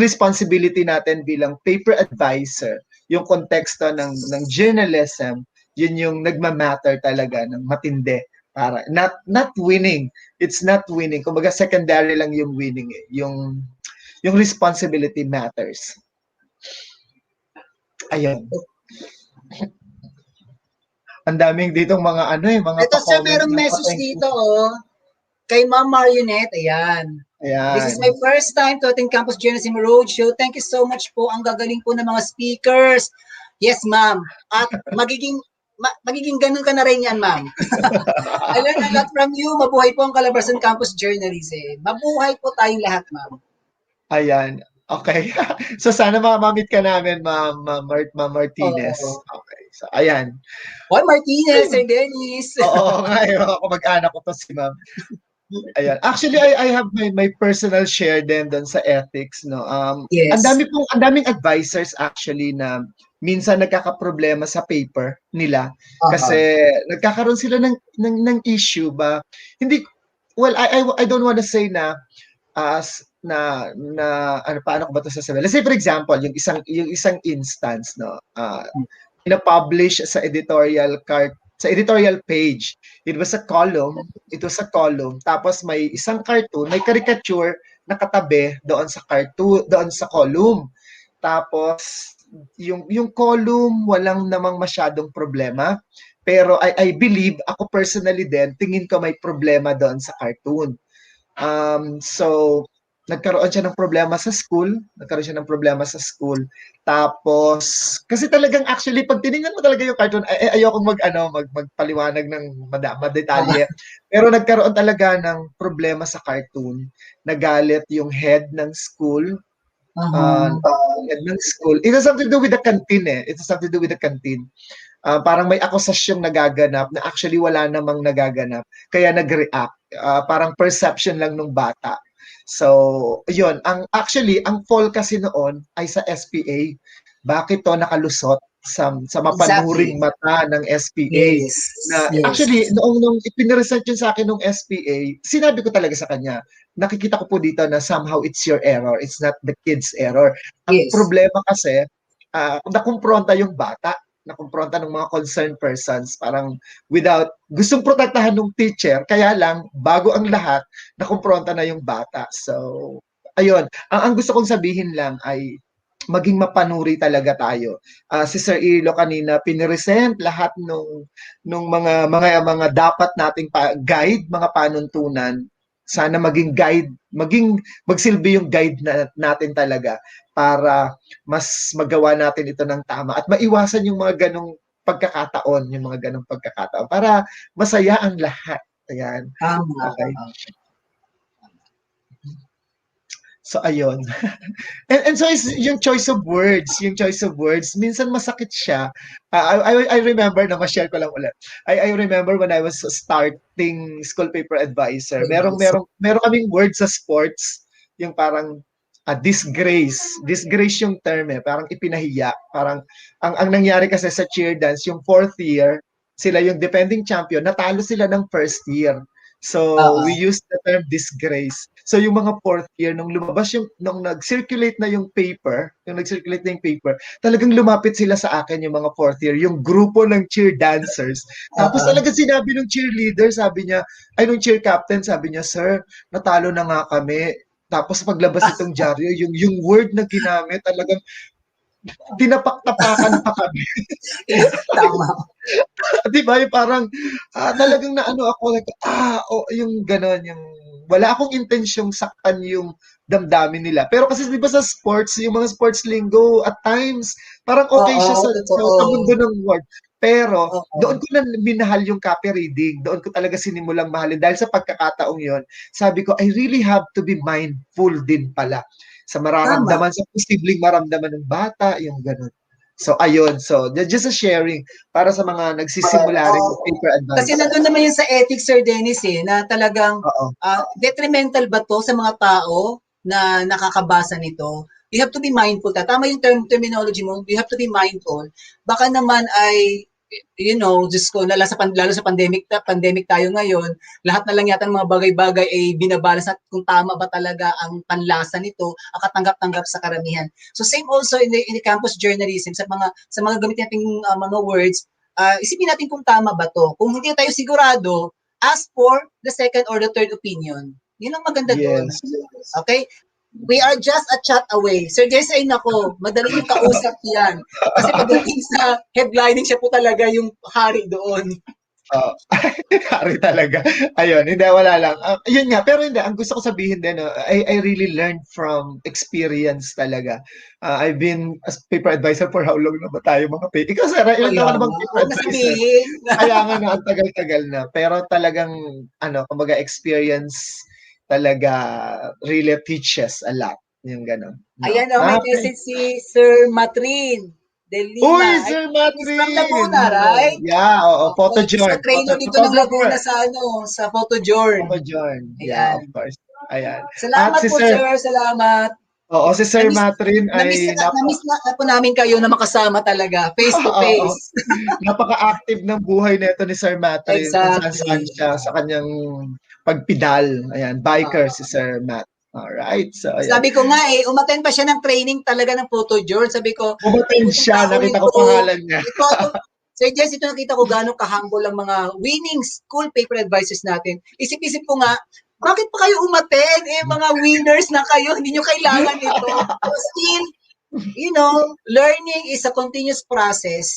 responsibility natin bilang paper advisor, yung konteksto ng journalism, yun yung nagma-matter talaga ng matindi. Para not winning. It's not winning. Kumbaga secondary lang yung winning eh. Yung responsibility matters. Ayun. Ang daming ditong mga mga ito sir, merong message dito kay Ma'am Marionette. Ayan. This is my first time to attend Campus Journalism Roadshow. Thank you so much po. Ang gagaling po ng mga speakers. Yes, ma'am. At magiging ganun ka na rin yan, ma'am. I learned a lot from you. Mabuhay po ang CALABARZON Campus Journalism. Mabuhay po tayong lahat, ma'am. Ayan. Okay. So sana ma-meet ka namin, Ma'am Martinez. Okay. So ayan. Oy, Martinez, Sir Dennis. Oo, ngayon ako mag-anak ko to si Ma'am. Ayan. Actually, I have my personal share din doon sa ethics, no. Yes. Ang daming advisors actually na minsan nagkakaproblema sa paper nila kasi nagkakaroon sila ng issue ba. Hindi, well, I don't want to say na paano ko ba ito sasabihin? Let's say for example, yung isang instance, no, pina-publish sa editorial page. It was a column. Tapos may isang cartoon, may caricature na katabi doon sa column. Tapos yung column walang namang masyadong problema. Pero I believe, ako personally din, tingin ko may problema doon sa cartoon. So nagkaroon siya ng problema sa school. Tapos, kasi talagang actually, pag tinignan mo talaga yung cartoon, ayokong magpaliwanag ng madetalye. Pero nagkaroon talaga ng problema sa cartoon. Nagalit yung head ng school. It has something to do with the canteen parang may akusasyong nagaganap na actually wala namang nagaganap. Kaya nag-react. Parang perception lang ng bata. So, yun. Ang fall kasi noon ay sa SPA. Bakit to nakalusot sa mapanuring mata ng SPA? Yes. Actually, noong ipinresent yun sa akin ng SPA, sinabi ko talaga sa kanya, nakikita ko po dito na somehow it's your error. It's not the kid's error. Ang problema kasi, nakumpronta yung bata. Nakumpronta ng mga concerned persons, parang gustong protektahan ng teacher, kaya lang, bago ang lahat, nakumpronta na yung bata. So, ayun. Ang gusto kong sabihin lang ay, maging mapanuri talaga tayo. Si Sir Irlo kanina, piniresent lahat nung mga dapat nating guide, mga panuntunan. Sana maging magsilbi yung guide natin talaga para mas magawa natin ito ng tama at maiwasan yung mga ganong pagkakataon, para masaya ang lahat. Ayan. Tama. Okay. So ayun. And so is yung choice of words, minsan masakit siya. I remember na ma-share ko lang ulit. I remember when I was starting school paper advisor, merong kaming word sa sports, yung parang disgrace. Disgrace yung term eh, parang ipinahiya. Parang ang nangyari kasi sa cheer dance, yung fourth year, sila yung defending champion, natalo sila ng first year. So, we use the term disgrace. So, yung mga fourth year, nung lumabas nung nag-circulate na yung paper, talagang lumapit sila sa akin, yung mga fourth year, yung grupo ng cheer dancers. Tapos talaga sinabi ng cheerleader, nung cheer captain, sabi niya, sir, natalo na nga kami. Tapos paglabas itong dyaryo, yung word na ginamit, talagang tinapak-tapakan pa kami. Tama. Di ba? Yung parang talagang naano ako, like, yung gano'n, yung wala akong intensyong saktan yung damdamin nila. Pero kasi di ba sa sports, yung mga sports lingo, at times, parang okay siya sa mundo ng word. Pero doon ko na minahal yung copy reading. Doon ko talaga sinimulang mahalin. Dahil sa pagkakataong yon, sabi ko, I really have to be mindful din pala sa mararamdaman, sa posibleng maramdaman ng bata, yung gano'n. So, ayun. So, just a sharing para sa mga nagsisimula rin ng paper advice. Kasi nandun naman yun sa ethics, Sir Dennis, na talagang detrimental ba to sa mga tao na nakakabasa nito? You have to be mindful. Tama yung terminology mo. You have to be mindful. Baka naman ay, Diyos ko, lalo sa pandemic tayo ngayon, lahat na lang yata ng mga bagay-bagay ay binabalas at kung tama ba talaga ang panlasa nito, ang katanggap-tanggap sa karamihan. So same also in the campus journalism, sa mga gamit nating mga words, isipin natin kung tama ba to. Kung hindi tayo sigurado, ask for the second or the third opinion. Yun ang maganda doon. Okay? We are just a chat away. Sir Jess, ay nako, madali yung kausap yan. Kasi pagdating sa headlining, siya po talaga yung hari doon. Hari talaga. Ayun, hindi, wala lang. Yun nga, pero hindi, ang gusto ko sabihin din, I really learned from experience talaga. I've been as paper advisor for how long na ba tayo mga paper? Ikaw, sir, ilan taon na bang paper advisor? Kaya nga na, ang tagal-tagal na. Pero talagang, kumbaga experience talaga really teaches a lot. Yung gano'n. No? Ayan, may message si Sir Matrin de Lima. Uy, Sir Matrin! From Laguna, right? Yeah, Photo Journal. Sa trainer dito ng Laguna sa Photo Journal. Photo Journal. Yeah, of course. Ayan. Salamat po, sir. Salamat. Oo, si Sir Matrin ay... Namiss na po namin kayo na makasama talaga, face to face. Napaka-active ng buhay nito ni Sir Matrin. Exactly. Saan siya sa kanyang pagpidal. Ayan, biker si Sir Matt. Alright. So, ayan. Sabi ko nga umattend pa siya ng training talaga ng photo journal. Sabi ko, umattend siya, nakita ko pangalan niya. Sir Jess, ito nakita ko gano'ng ka-humble ang mga winning school paper advisors natin. Isip-isip ko nga, bakit pa kayo umattend? Mga winners na kayo, hindi nyo kailangan ito. Still, learning is a continuous process.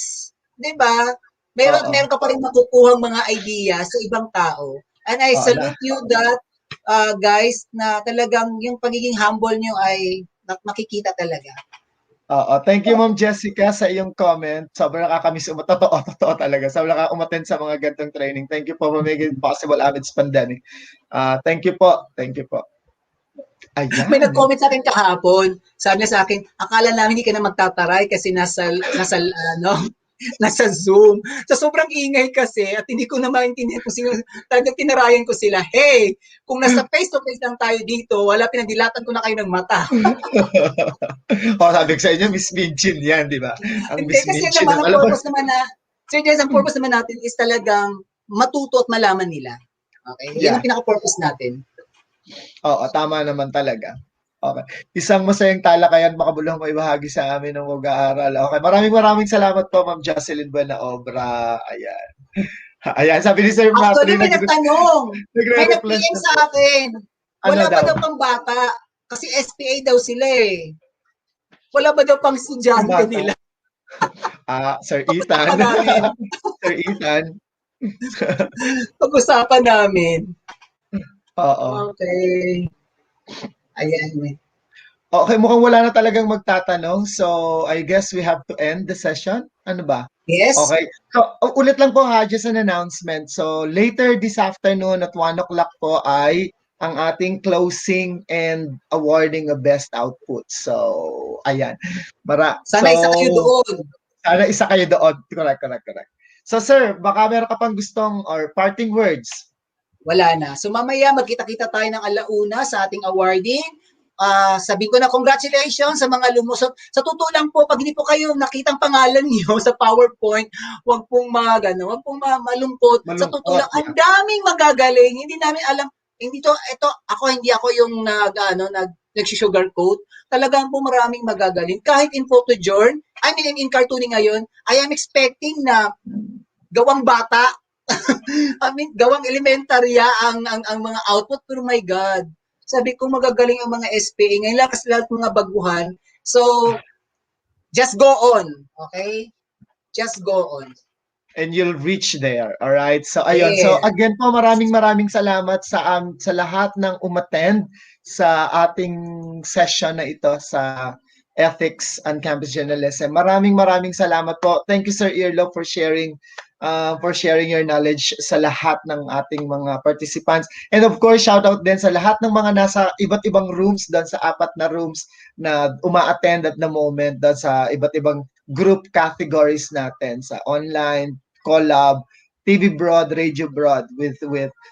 Diba? Meron ka pa rin makukuhang mga ideas sa ibang tao. And I salute you that, guys, na talagang yung pagiging humble nyo ay makikita talaga. Thank you, Ma'am Jessica, sa iyong comment. Sobrang nakakamiss. Totoo talaga. Sobrang nakaka-umattend sa mga gantong training. Thank you po for making it possible amidst pandemic. Thank you po. Ayan. May nag-comment sa akin kahapon. Sabi niya sa akin, akala namin hindi ka na magtataray kasi nasa Zoom. Sa sobrang ingay kasi at hindi ko na maintindihan kung sino, talagang tinarayan ko sila. Hey, kung nasa face-to-face lang tayo dito, wala, pinagdilatan ko na kayo ng mata. Sabi ko sa inyo, Miss Minchin yan, di ba? Hindi, kasi naman ang purpose naman ang purpose naman natin is talagang matuto at malaman nila. Okay? Yan ang pinaka-purpose natin. Oo, tama naman talaga. Okay. Isang masayang talakayan, makabuluhang may bahagi sa amin ng mag-aaral. Okay. Maraming salamat po, Ma'am Jocelyn Buena Obra. Ayan. Ayan, sabi ni Sir Actually, Matri. may nagtanong. May nag-PM sa akin. Wala ba daw pang bata? Kasi SPA daw sila eh. Wala ba daw pang estudyante nila? Sir Ethan. Sir Ethan. Pag-usapan namin. Oo. Okay. Ayan. Okay, mukhang wala na talagang magtatanong. So, I guess we have to end the session. Ano ba? Yes. Okay. So, ulit lang po just an announcement. So, later this afternoon at 1 o'clock po ay ang ating closing and awarding of best output. So, ayan. Sana isa kayo doon. Sana isa kayo doon. Correct. So, sir, baka meron ka pang gustong or parting words. Wala na. So mamaya magkita-kita tayo ng alauna sa ating awarding. Sabi ko na congratulations sa mga lumusot. Sa totoo lang po, pag hindi po kayo nakitang pangalan niyo sa PowerPoint, wag pong malungkot. Sa totoo lang, ang daming magagaling. Hindi namin alam, hindi ako yung nag-sugarcoat. Talagang po maraming magagaling. Kahit in photojourn, in cartooning ngayon, I am expecting na gawang bata, gawang elementarya ang mga output, pero my God, sabi ko magagaling ang mga SPA. Ngayon lang kasi lahat mga baguhan. So, just go on. Okay? Just go on. And you'll reach there. All right? So, ayun. Yeah. So, again po, maraming salamat sa lahat ng umattend sa ating session na ito sa Ethics and Campus Journalism. Maraming salamat po. Thank you, Sir Irlo, for sharing your knowledge sa lahat ng ating mga participants. And of course, shout out din sa lahat ng mga nasa iba't ibang rooms, doon sa 4 na rooms na uma-attend at the moment, doon sa iba't ibang group categories natin, sa online, collab, TV broad, radio broad, with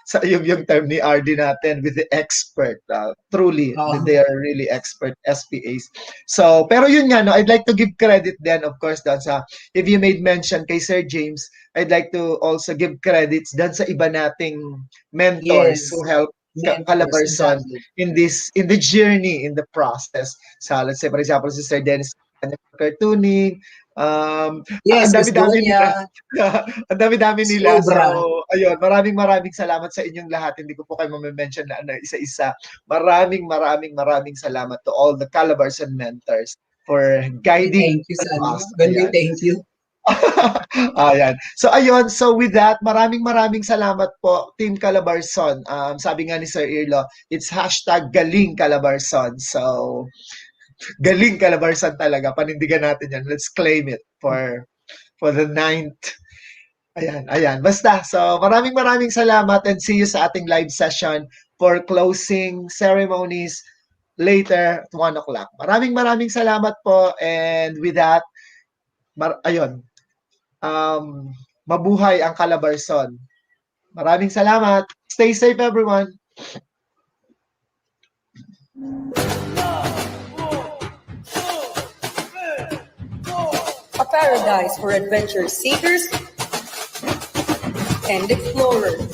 sa yung term ni RD natin, with the expert. Truly, they are really expert SPAs. So, pero yun nga, no, I'd like to give credit then, of course, doon sa, if you made mention kay Sir James, I'd like to also give credits doon sa iba nating mentors who help Calabarzon in the journey, in the process. So, let's say, for example, si Sir Dennis, cartooning, ang dami-dami nila. Sobra. So, ayun, maraming salamat sa inyong lahat. Hindi ko po kayo ma-mention na isa-isa. Maraming salamat to all the Calabarzon mentors for guiding us. Thank you. Ayan. So, ayun. So, with that, maraming salamat po, Team Calabarzon. Sabi nga ni Sir Irlo, it's #galing Calabarzon. So, galing Calabarzon talaga. Panindigan natin yan. Let's claim it for the 9th. Ayan. Basta. So, maraming salamat and see you sa ating live session for closing ceremonies later at 1 o'clock. Maraming salamat po. And with that, mabuhay ang Calabarzon. Maraming salamat. Stay safe, everyone. A paradise for adventure seekers and explorers.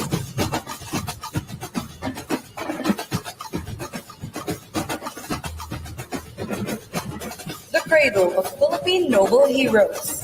The cradle of Philippine noble heroes.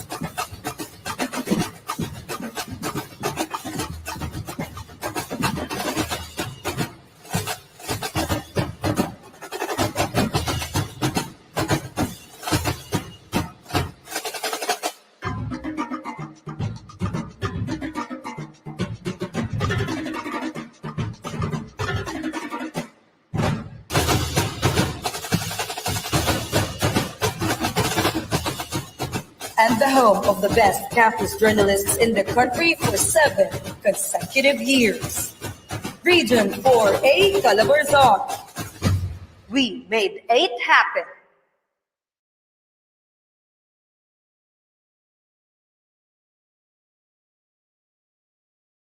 And the home of the best campus journalists in the country for 7 consecutive years. Region 4A, Calabarzon. We made 8 happen.